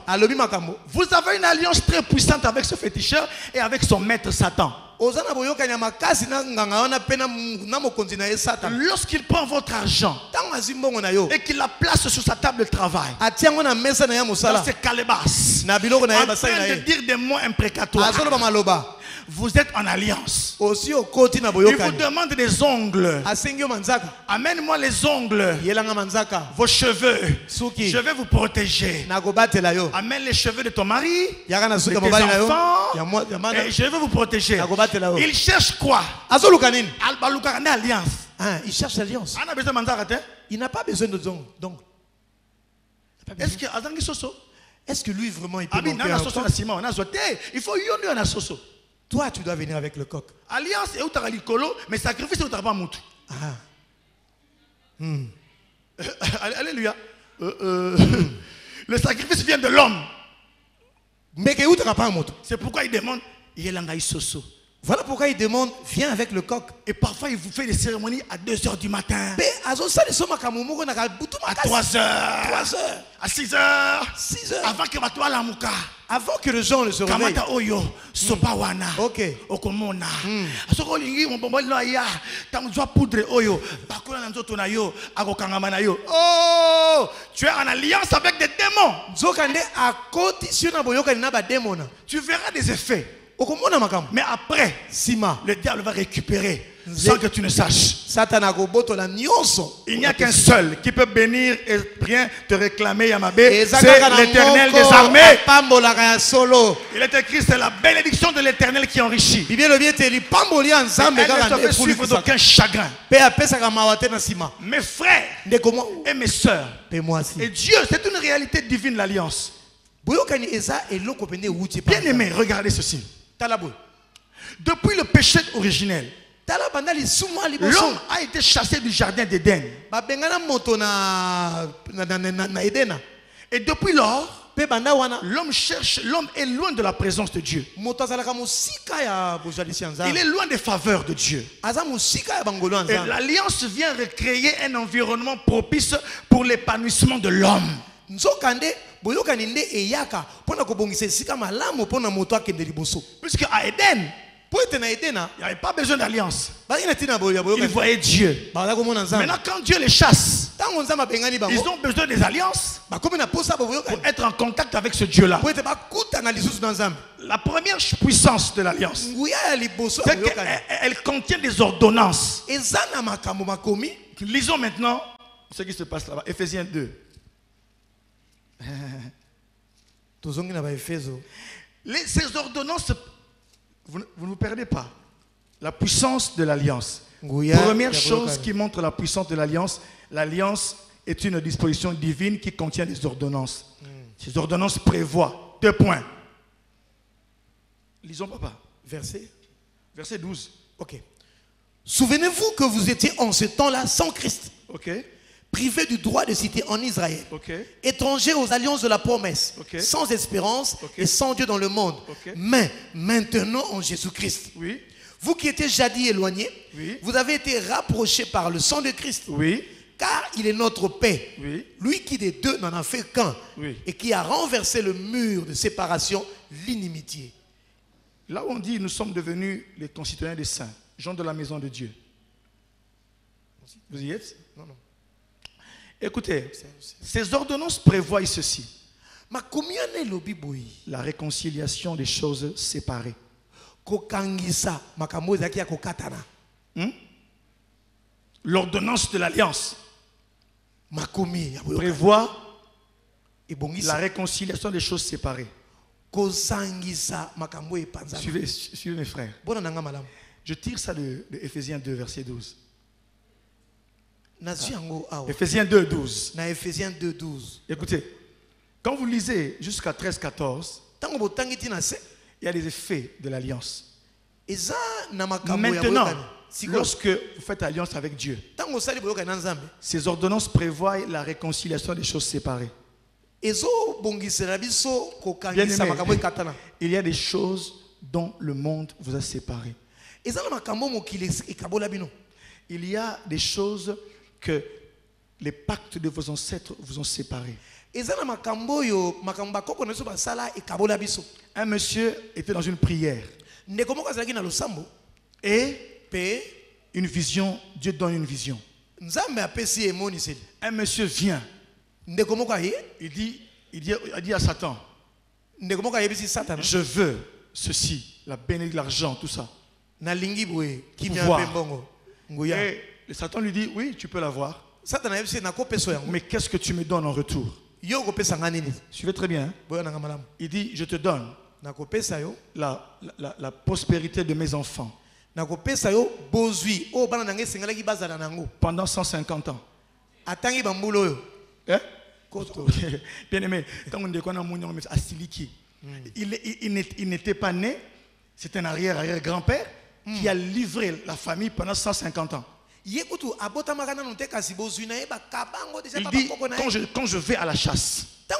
vous avez une alliance très puissante avec ce féticheur et avec son maître Satan. Lorsqu'il prend votre argent et qu'il la place sur sa table de travail, dans ses calebasses, en train de dire des mots imprécatoires, vous êtes en alliance. Il vous demande des ongles. Amène-moi les ongles, vos cheveux. Je vais vous protéger. Amène les cheveux de ton mari, de tes enfants, et je vais vous protéger. Il cherche quoi? Alliance. Il cherche l'alliance. Il n'a pas besoin de donc. Est-ce que lui vraiment il peut monter un coq? Il faut un soso. Toi, tu dois venir avec le coq. Alliance est où tu as l'icolo, mais sacrifice est où tu n'as pas moutou. Alléluia. Le sacrifice vient de l'homme. Mais que où tu n'as pas moutou. C'est pourquoi il demande, il est là, soso. Voilà pourquoi il demande, viens avec le coq. Et parfois il vous fait des cérémonies à 2 h du matin. À 3 h. À 6 h. Avant que la mouka. Avant que les gens ne se réveillent. Ok. Okomona. Oh, tu es en alliance avec des démons. Tu verras des effets. Mais après, le diable va récupérer sans que tu ne saches. Il n'y a qu'un seul qui peut bénir et rien te réclamer, Yamabé. C'est l'Éternel des armées. Il est écrit, c'est la bénédiction de l'Éternel qui enrichit. Elle ne te fait suivre d'aucun chagrin. Mes frères et mes sœurs, et Dieu, c'est une réalité divine, l'alliance. Bien aimé, regardez ceci. Depuis le péché originel, l'homme a été chassé du jardin d'Éden. Et depuis lors, l'homme est loin de la présence de Dieu. Il est loin des faveurs de Dieu. Et l'alliance vient recréer un environnement propice pour l'épanouissement de l'homme. Puisque à Éden, il n'y avait pas besoin d'alliance. Ils voyaient Dieu. Maintenant, quand Dieu les chasse, ils ont besoin des alliances pour être en contact avec ce Dieu-là. La première puissance de l'alliance, c'est qu'elle contient des ordonnances. Lisons maintenant ce qui se passe là-bas. Éphésiens 2. Ces ordonnances, vous ne vous perdez pas. La puissance de l'alliance. Première chose qui montre la puissance de l'alliance, l'alliance est une disposition divine qui contient des ordonnances. Ces ordonnances prévoient 2 points. Lisons, papa. Verset 12. Ok. Souvenez-vous que vous étiez en ce temps-là sans Christ. Ok. Privé du droit de cité en Israël, étranger aux alliances de la promesse, sans espérance et sans Dieu dans le monde. Mais maintenant en Jésus-Christ, vous qui étiez jadis éloignés, vous avez été rapprochés par le sang de Christ. Car il est notre paix, lui qui des deux n'en a fait qu'un, et qui a renversé le mur de séparation, l'inimitié. Là où on dit nous sommes devenus les concitoyens des saints, gens de la maison de Dieu. Vous y êtes? Non. Écoutez, ces ordonnances prévoient ceci. La réconciliation des choses séparées. L'ordonnance de l'alliance prévoit la réconciliation des choses séparées. Suivez mes frères. Je tire ça de Éphésiens 2, verset 12. Éphésiens 2, 12. Écoutez, quand vous lisez jusqu'à 13, 14, il y a des effets de l'alliance. Maintenant, lorsque vous faites alliance avec Dieu, ces ordonnances prévoient la réconciliation des choses séparées. Bien-aimé, il y a des choses dont le monde vous a séparés. Il y a des choses que les pactes de vos ancêtres vous ont séparés. Un monsieur était dans une prière. Et une vision, Dieu donne une vision. Un monsieur vient. Il dit à Satan, je veux ceci, la bénédiction, l'argent, tout ça. Pouvoir. Et le Satan lui dit, oui, tu peux l'avoir. Mais qu'est-ce que tu me donnes en retour? Suivez très bien. Hein? Il dit, je te donne la prospérité de mes enfants pendant 150 ans. Hein? Bien aimé, il n'était pas né, c'est un arrière-grand-père qui a livré la famille pendant 150 ans. Il dit, quand je vais à la chasse, ça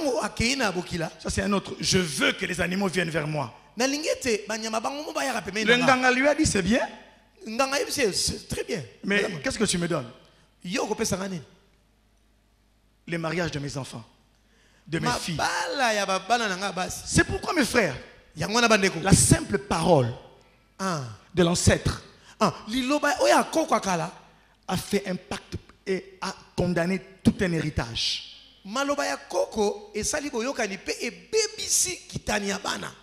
c'est un autre, je veux que les animaux viennent vers moi. Le Nganga lui a dit, c'est bien. C'est très bien. Mais qu'est-ce que tu me donnes? Les mariages de mes enfants, de mes filles. C'est pourquoi, mes frères, la simple parole de l'ancêtre a fait un pacte et a condamné tout un héritage.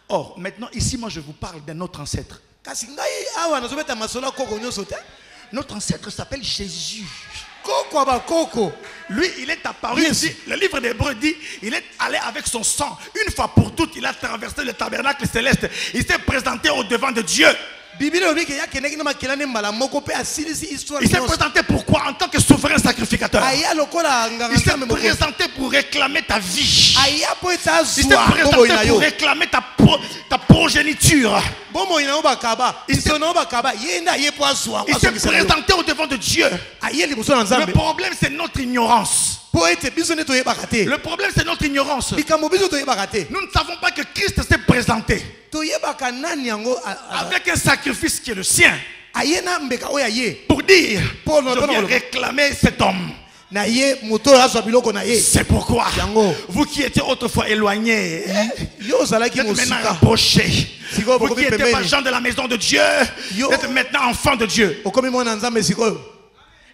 Or, maintenant, ici, moi, je vous parle d'un autre ancêtre. Notre ancêtre s'appelle Jésus. Lui, il est apparu ici. Le livre d'Hébreux dit, il est allé avec son sang. Une fois pour toutes, il a traversé le tabernacle céleste. Il s'est présenté au devant de Dieu. Il s'est présenté pourquoi? En tant que souverain sacrificateur. Il s'est présenté pour réclamer ta vie. Il s'est présenté pour réclamer ta progéniture. Il s'est présenté au devant de Dieu. Le problème, c'est notre ignorance. Le problème, c'est notre ignorance. Nous ne savons pas que Christ s'est présenté avec un sacrifice qui est le sien pour dire, je viens réclamer cet homme. C'est pourquoi vous qui étiez autrefois éloignés, vous êtes maintenant rapprochés. Vous qui n'étiez pas gens de la maison de Dieu, vous êtes maintenant enfants de Dieu.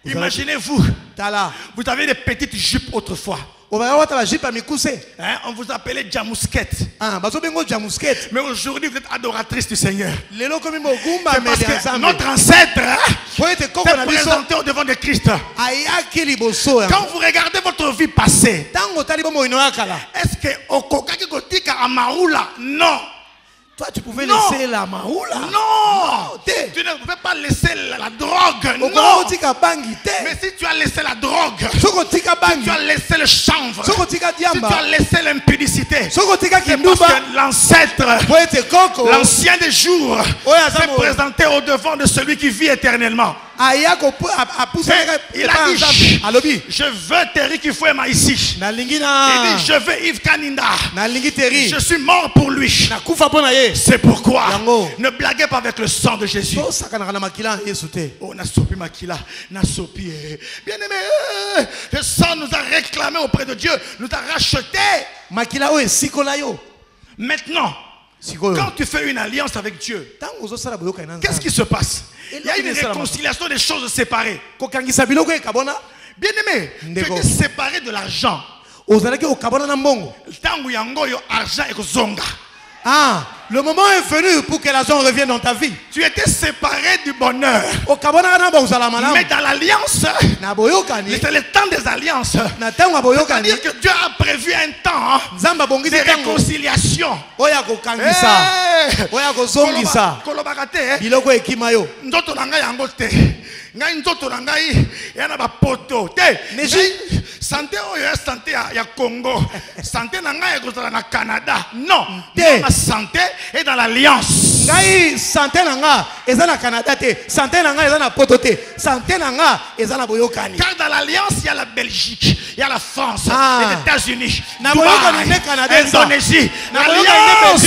Imaginez-vous, vous avez des petites jupes autrefois. On vous appelait Jamousquette. Mais aujourd'hui, vous êtes adoratrice du Seigneur. C'est parce que notre ancêtre s'est présenté au devant de Christ. Quand vous regardez votre vie passée, est-ce que Okokaki Gotika Amaoula? Non. Toi, tu pouvais laisser la maroula. Non. Tu ne pouvais pas laisser la drogue. Non. Mais si tu as laissé la drogue, si tu as laissé le chanvre, si tu as laissé l'impudicité, parce que l'ancêtre, l'ancien des jours, s'est présenté au devant de celui qui vit éternellement. Il a dit, je veux Terry Kifouema ici. Il dit, je veux Yves Kaninda. Je suis mort pour lui. C'est pourquoi ne blaguez pas avec le sang de Jésus. Oh, nasopi makila, nasopi. Bien aimé, le sang nous a réclamé auprès de Dieu, nous a racheté. Maintenant, quand tu fais une alliance avec Dieu, qu'est-ce qui se passe? Il y a une réconciliation des choses séparées. Bien aimé, tu étais séparé de l'argent. Le moment est venu pour que l'argent revienne dans ta vie. Tu étais séparé du bonheur. Mais dans l'alliance, c'est le temps des alliances. C'est-à-dire que Dieu a prévu un temps de réconciliation. Santé santé ya Congo, santé na Canada. Non, ma santé est dans l'alliance. Ngai santé nanga ezana Canada te, santé nanga ezana poto te, santé nanga ezana boyokani. Car dans l'alliance il y a la Belgique, il y a la France, les États-Unis, Indonésie. L'alliance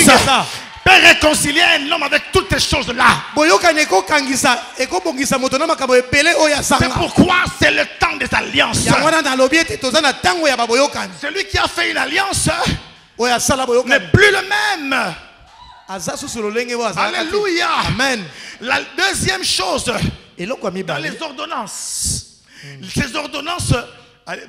peut réconcilier un homme avec toutes ces choses-là. C'est pourquoi c'est le temps des alliances. Celui qui a fait une alliance n'est plus le même. Alléluia. Amen. La deuxième chose, dans les ordonnances, ces ordonnances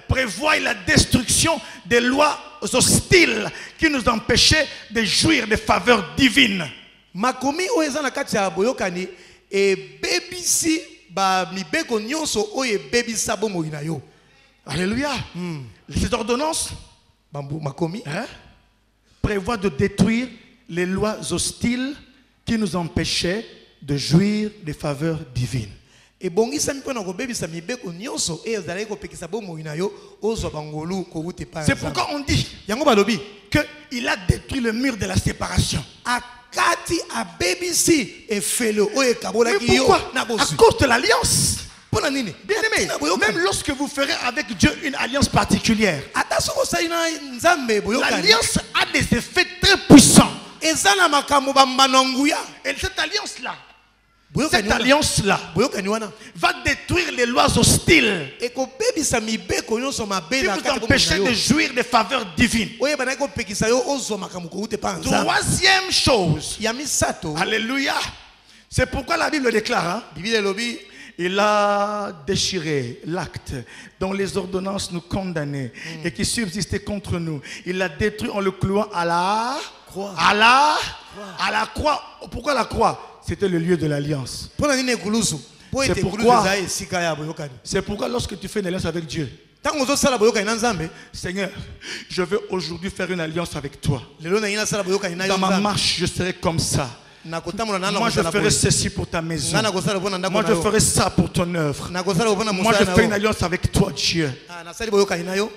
prévoient la destruction des lois hostiles qui nous empêchaient de jouir des faveurs divines. Makomi oezana kati ya boyokani e bebisi ba mibeko nyonso oye bebisa bomo inayo. Alléluia. Ces ordonnances makomi prévoient de détruire les lois hostiles qui nous empêchaient de jouir des faveurs divines. Et bongisa mipona ko bebisa mibeko nyonso e ezalaki ko pekisa bomo inayo ozo bangolu ko ute pa. C'est pourquoi on dit yango balobi que il a détruit le mur de la séparation. Akati a bebisi e felo oye kabola ki yo na bosu. À cause de l'alliance. Bien aimé, même lorsque vous ferez avec Dieu une alliance particulière, l'alliance a des effets très puissants. Et cette alliance-là, va détruire les lois hostiles qui vous empêcher de jouir des faveurs divines. Troisième chose, alléluia, c'est pourquoi la Bible déclare, il a déchiré l'acte dont les ordonnances nous condamnaient et qui subsistait contre nous. Il l'a détruit en le clouant à la croix. À la croix. Pourquoi la croix? C'était le lieu de l'alliance. C'est pourquoi lorsque tu fais une alliance avec Dieu, Seigneur, je veux aujourd'hui faire une alliance avec toi. Dans ma marche, je serai comme ça. Moi je ferai ceci pour ta maison. Moi je ferai ça pour ton œuvre. Moi je fais une alliance avec toi, Dieu.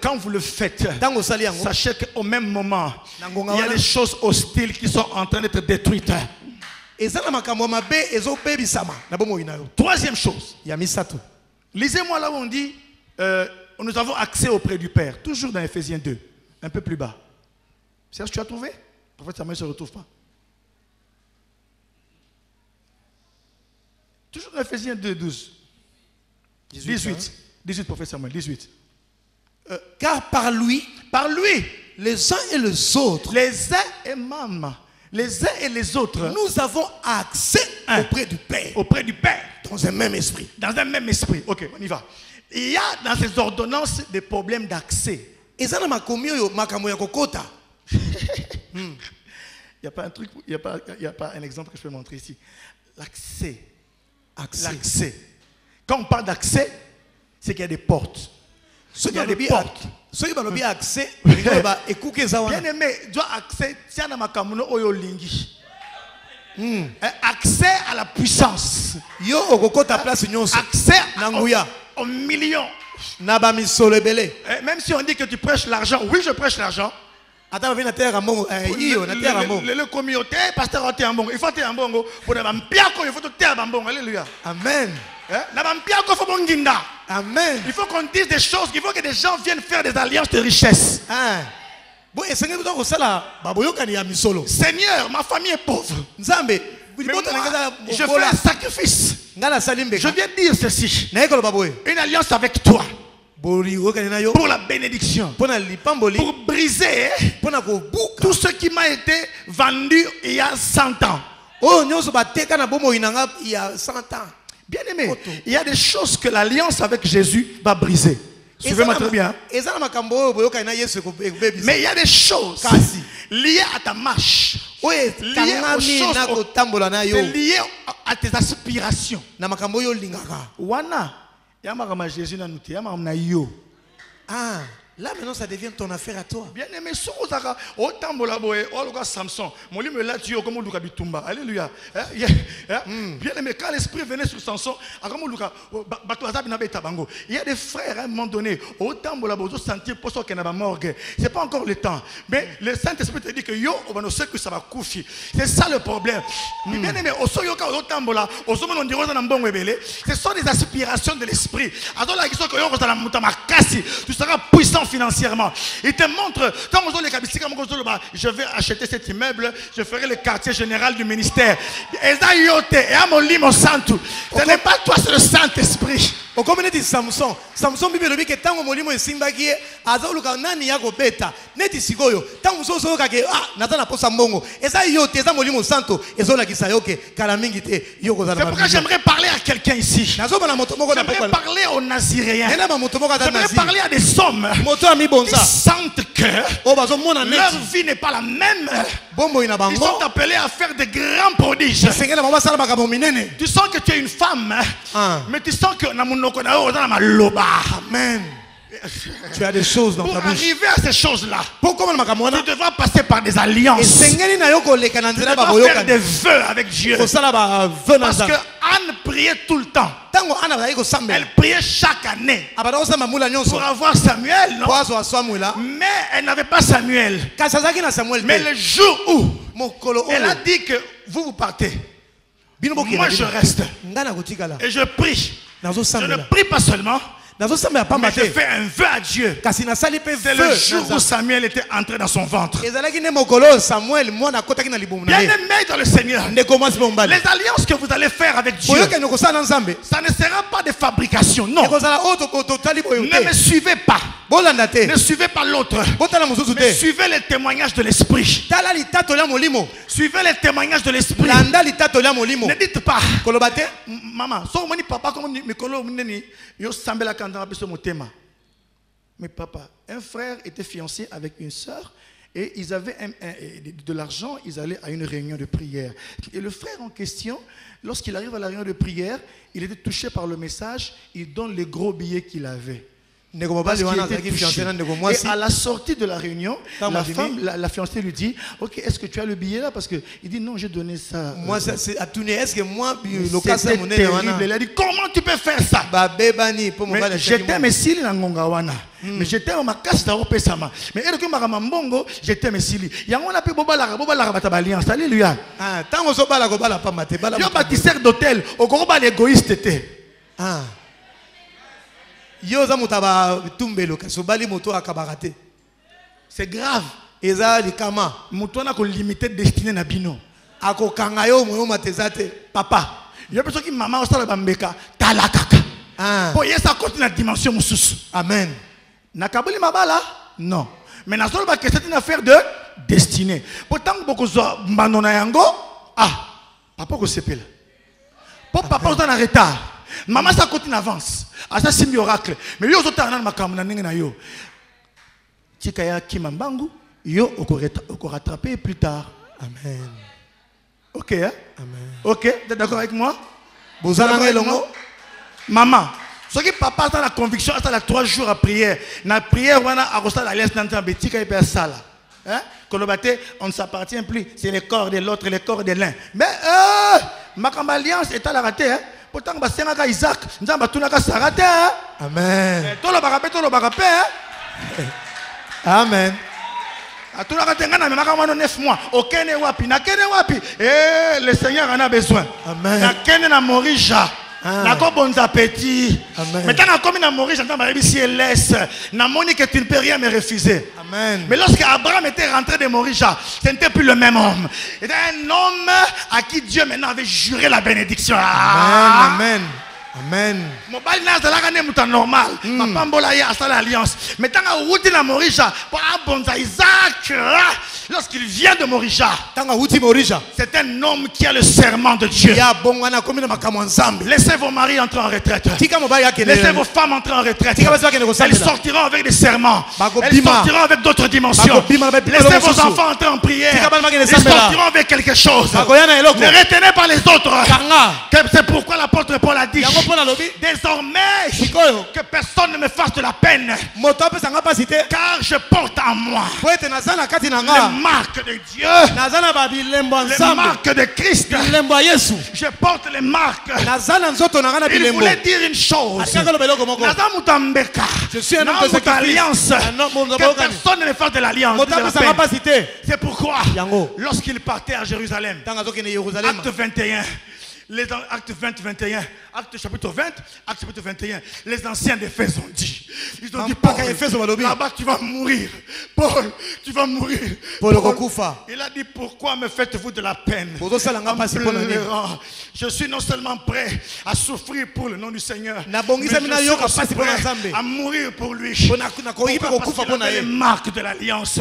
Quand vous le faites, sachez qu'au même moment, il y a des choses hostiles qui sont en train d'être détruites. Troisième chose, lisez-moi là où on dit nous avons accès auprès du Père. Toujours dans Ephésiens 2, un peu plus bas. Serge, tu as trouvé? Le prophète Samuel ne se retrouve pas. Toujours dans Ephésiens 2, 12. 18, prophète Samuel, 18. Car par lui, les uns et les autres, les uns et même, les uns et les autres, nous avons accès auprès du Père. Auprès du Père. Dans un même esprit. Dans un même esprit. Ok, on y va. Il y a dans ces ordonnances des problèmes d'accès. Il n'y a pas un truc, il n'y a pas un exemple que je peux montrer ici. L'accès. L'accès. Quand on parle d'accès, c'est qu'il y a des portes. Il y a des portes. Bien aimé, tu as accès. Accès à la puissance. Accès aux millions. Même si on dit que tu prêches l'argent, oui, je prêche l'argent. Le communauté, pasteur, il faut faire un bon. Il faut faire un bon. Alléluia. Amen. Amen. Il faut qu'on dise des choses, il faut que des gens viennent faire des alliances de richesse. Seigneur, ma famille est pauvre. Mais moi, je fais un sacrifice. Je viens dire ceci. Une alliance avec toi. Pour la bénédiction. Pour briser tout ce qui m'a été vendu il y a 100 ans. Bien aimé, il y a des choses que l'alliance avec Jésus va briser. Suivez-moi très bien. Mais il y a des choses liées à ta marche, liées aux choses, liées à tes aspirations. Wana, Jésus na yo. Là maintenant ça devient ton affaire à toi. Bien aimé, autant Bolaboé, Ologa Samson, mon livre là tu comme Luka Bitumba. Alléluia. Bien aimé, quand l'esprit venait sur Samson, il y a des frères à un moment donné, autant Bolabozo sentir pour ça qu'il y a une morgue. C'est pas encore le temps. Mais le Saint-Esprit te dit que yo, on va sait que ça va coucher. C'est ça le problème. Bien aimé, au Soyoka, autant Bola, au Somon, on dirait ce sont des aspirations de l'esprit. Alors la question que tu seras puissant financièrement. Il te montre, quand je vais acheter cet immeuble, je ferai le quartier général du ministère. Ce n'est pas toi, c'est le Saint-Esprit. Au communauté de Samson, Samson bibi lobi ke tango molimo esimbaki azoluka nani yako beta neti sikoyo tango soso kake natana posa mbongo eza yote eza molimo santo ezola kisayoke kala mingi te yoko zana. C'est pourquoi j'aimerais parler à quelqu'un ici. J'aimerais parler aux Naziréens. J'aimerais parler à des hommes qui sentent que leur vie n'est pas la même. Ils sont appelés à faire de grands prodiges. Tu sens que tu es une femme, mais tu sens que Amen. Tu as des choses dans ta bouche. Pour arriver à ces choses-là, tu devras passer par des alliances. Tu devras faire des vœux avec Dieu. Parce que Anne priait tout le temps. Elle priait chaque année pour avoir Samuel, non? Mais elle n'avait pas Samuel. Mais le jour où elle a dit que vous partez, moi je reste. Et je prie. Je ne prie pas seulement, mais je fais un vœu à Dieu. C'est le jour où Samuel était entré dans son ventre. Bien aimé dans le Seigneur, les alliances que vous allez faire avec Dieu, ça ne sera pas de fabrication, non. Ne me suivez pas. Ne suivez pas l'autre. Mais suivez les témoignages de l'esprit. Suivez les témoignages de l'esprit. Ne dites pas, maman, papa, mais papa, un frère était fiancé avec une sœur et ils avaient de l'argent, ils allaient à une réunion de prière. Et le frère en question, lorsqu'il arrive à la réunion de prière, il était touché par le message, il donne les gros billets qu'il avait. Et à la sortie de la réunion, la femme, la fiancée lui dit, ok, est-ce que tu as le billet là? Parce qu'il dit, non, j'ai donné ça. Moi, c'est à Tunis. Est-ce que moi, c'était terrible. Il a dit, comment tu peux faire ça? J'étais mesili na ngongawana. Mais j'étais ma casse d'Europe sama. Mais elle que ma mbongo, j'étais mesili. Yango na pe bobalara bata alliance. Alléluia. Ah, tant on bala ko bala pas maté bala. Yo bâtisseur d'hôtel, au gros bal égoïste était. Ah. C'est grave. Mutuana ko limiter destiné na bino. Ako kangayo moyo matezate. Papa, il y a besoin que maman osala bambeka talakaka. Pour y ça continue la dimension mususu. Amen. Nakabuli mabala? Non. Mais na solo ba que c'est une affaire de destinée. Pourtant beaucoup zo manona yango, papa ko sepela. Papa dans en retard. Maman ça continue en avance. Ah ça c'est miracle. Mais yo zota na makambo na ndenge na yo. Tikaya kimambangu, yo oko rattraper plus tard. Amen. OK hein? Amen. OK, tu es d'accord avec moi? Maman, ce que papa a la conviction, il a 3 jours à prière. Na prière on a reçu la laisse dans betika et per sala. Hein? On ne s'appartient plus, c'est le corps de l'autre, le corps de l'un. Mais ma alliance est à la raté hein. Pourtant ba senga Isaac, nzamba tunaka sarate hein. Amen. Tolo barape hein. Amen. Atuna katenga na maka 9 mois. Okene wapi na kene wapi. Le Seigneur en a besoin. Amen. Na kene na Morija. Na ko bon appétit. Mais tant que comme na Morija, na ba si elle laisse. Na moni que tu ne peux rien me refuser. Amen. Mais lorsque Abraham était rentré de Morija, ce n'était plus le même homme. C'était un homme à qui Dieu maintenant avait juré la bénédiction. Amen. Amen. Mobile n'a pas de normal. Papa Mbola y a sa alliance. Mais tant que vous êtes dans Morija, pour un bon Isaac, Lorsqu'il vient de Morija, c'est un homme qui a le serment de Dieu. Laissez vos maris entrer en retraite. Laissez vos femmes entrer en retraite. Elles sortiront avec des serments. Elles sortiront avec d'autres dimensions. Laissez vos enfants entrer en prière. Ils sortiront avec quelque chose. Ne retenez pas les autres. C'est pourquoi l'apôtre Paul a dit, désormais que personne ne me fasse de la peine, car je porte en moi les marques de Dieu, les marques de Christ. Je porte les marques. Il voulait dire une chose. Je suis un homme de cette alliance. Que personne ne me fasse de l'alliance. C'est pourquoi lorsqu'il partait à Jérusalem, acte 21, acte 21, acte chapitre 20, acte chapitre 21, les anciens d'Éphèse ont dit, ils ont dit, Paul, là-bas tu vas mourir. Paul, tu vas mourir. Paul, il a dit, pourquoi me faites-vous de la peine? Je suis non seulement prêt à souffrir pour le nom du Seigneur, mais je suis aussi prêt à mourir pour lui. Parce qu'il a les marques de l'alliance.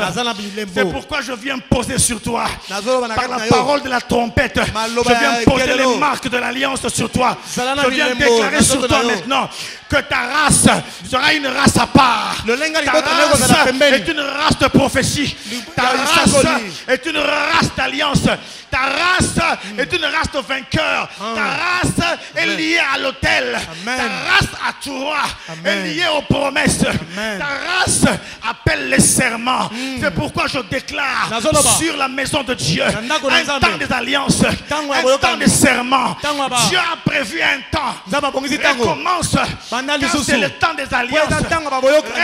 C'est pourquoi je viens poser sur toi, par la parole de la trompette, je viens poser les marques de l'alliance sur toi. Je viens déclarer sur toi maintenant que ta race sera une race à part. Ta race est une race de prophétie. Ta race est une race d'alliance. Ta race est une race de vainqueurs. Ta race est liée à l'autel. Ta race à toi est liée aux promesses. Ta race appelle les serments. C'est pourquoi je déclare sur la maison de Dieu un temps des alliances, un temps des serments. Dieu a prévu un temps. Recommence car c'est le temps des alliances.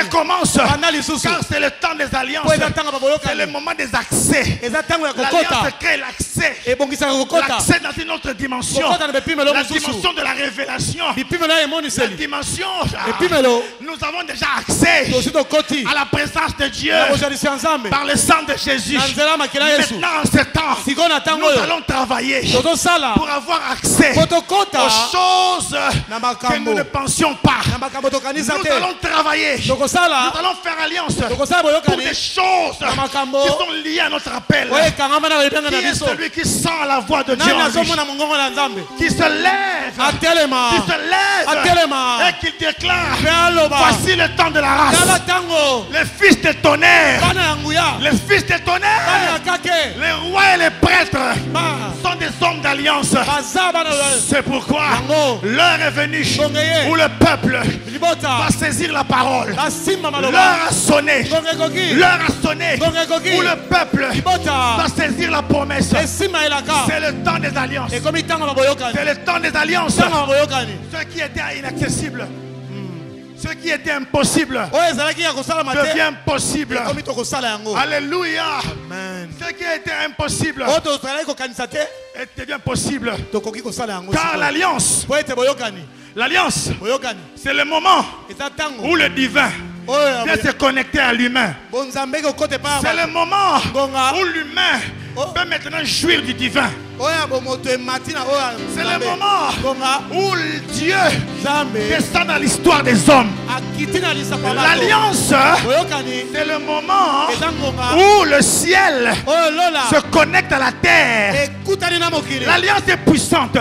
Recommence car c'est le temps des alliances. C'est le moment des accès. L'alliance crée l'accès. L'accès dans une autre dimension. La dimension de la révélation. La dimension. Nous avons déjà accès à la présence de Dieu par le sang de Jésus. Maintenant en ce temps, nous allons travailler pour avoir accès aux choses que nous ne pensions pas. Nous allons travailler. Nous allons faire alliance pour des choses qui sont liées à notre appel. Qui est celui qui sent la voix de Dieu en lui, qui se lève et qui déclare, voici le temps de la race. Les fils de tonnerre, les fils de tonnerre, les rois et les prêtres sont des hommes d'alliance. C'est pourquoi l'heure est venue où le peuple va saisir la parole. L'heure a sonné. L'heure a sonné où le peuple va saisir la promesse. C'est le temps des alliances. C'est le temps des alliances. Ce qui était inaccessible, ce qui était impossible devient possible. Alléluia. Ce qui était impossible devient possible. Car l'alliance, c'est le moment où le divin vient se connecter à l'humain. C'est le moment où l'humain peut maintenant jouir du divin. C'est le moment où Dieu descend dans l'histoire des hommes. L'alliance, c'est le moment où le ciel se connecte à la terre. L'alliance est puissante.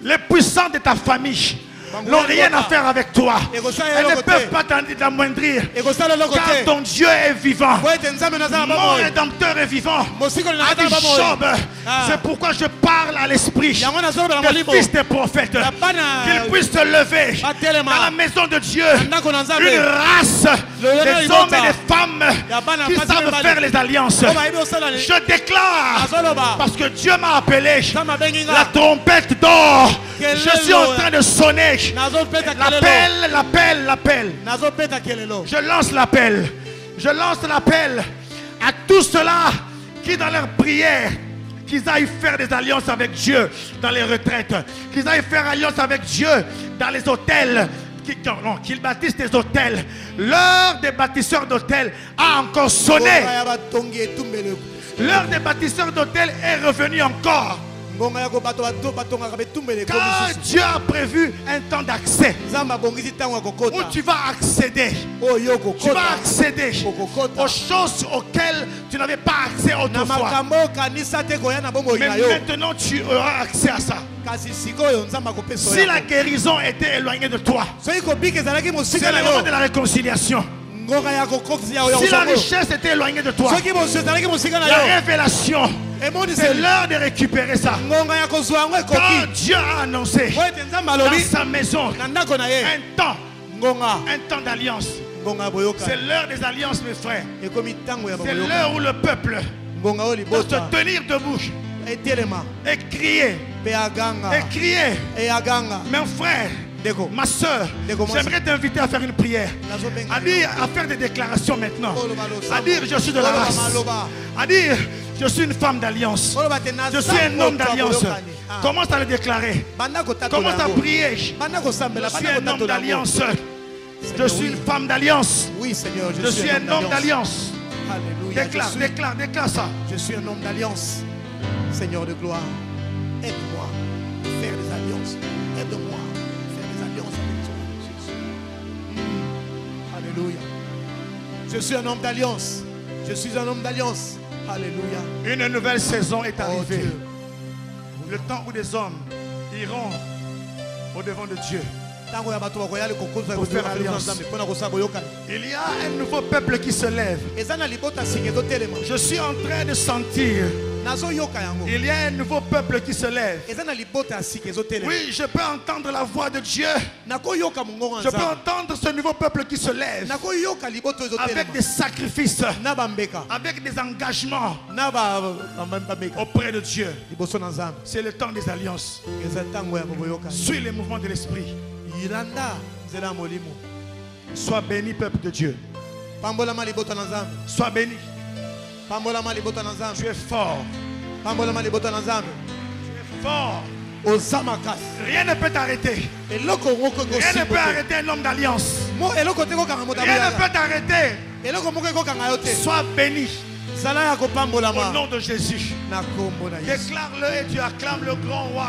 Les puissants de ta famille n'ont rien à faire avec toi. Elles ne peuvent pas t'amoindrir. Car ton Dieu est vivant. Mon Rédempteur est vivant. A dit Job. C'est pourquoi je parle à l'esprit des fils des prophètes, qu'ils puissent se lever dans la maison de Dieu. Une race des hommes et des femmes qui savent faire les alliances. Je déclare, parce que Dieu m'a appelé, la trompette d'or. Je suis en train de sonner. L'appel. Je lance l'appel. Je lance l'appel à tous ceux-là qui dans leur prière, qu'ils aillent faire des alliances avec Dieu dans les retraites, qu'ils aillent faire alliance avec Dieu dans les hôtels, qu'ils bâtissent des hôtels. L'heure des bâtisseurs d'hôtels a encore sonné. L'heure des bâtisseurs d'hôtels est revenue encore. Car Dieu a prévu un temps d'accès où tu vas accéder. Tu vas accéder aux choses auxquelles Tu n'avais pas accès autrefois. Mais maintenant tu auras accès à ça. Si la guérison était éloignée de toi, c'est le moment de la réconciliation. Si la richesse était éloignée de toi, la révélation, c'est l'heure de récupérer ça. Quand Dieu a annoncé dans sa maison un temps d'alliance. C'est l'heure des alliances, mes frères. C'est l'heure où le peuple doit se tenir debout et crier. Et crier. Mes frères, ma soeur, j'aimerais t'inviter à faire une prière. À dire, à faire des déclarations maintenant. À dire, je suis de la race. À dire, je suis une femme d'alliance. Je suis un homme d'alliance. Commence à le déclarer. Commence à prier. Je suis un homme d'alliance. Je suis une femme d'alliance. Oui, Seigneur, je suis un homme d'alliance. Déclare, déclare ça. Je suis un homme d'alliance. Seigneur de gloire, aide-moi à faire des alliances. Aide-moi à faire des alliances avec toi, Jésus. Alléluia. Je suis un homme d'alliance. Je suis un homme d'alliance. Alléluia. Une nouvelle saison est arrivée. Le temps où des hommes iront au devant de Dieu pour faire alliance. Il y a un nouveau peuple qui se lève. Je suis en train de sentir. Il y a un nouveau peuple qui se lève. Oui, je peux entendre la voix de Dieu. Je peux entendre ce nouveau peuple qui se lève avec des sacrifices, avec des engagements auprès de Dieu. C'est le temps des alliances. Suis les mouvements de l'esprit. Sois béni, peuple de Dieu. Sois béni. Tu es fort. Tu es fort. Rien ne peut t'arrêter. Rien ne peut arrêter un homme d'alliance. Rien ne peut t'arrêter. Sois béni. Au nom de Jésus. Déclare-le et tu acclames le grand roi.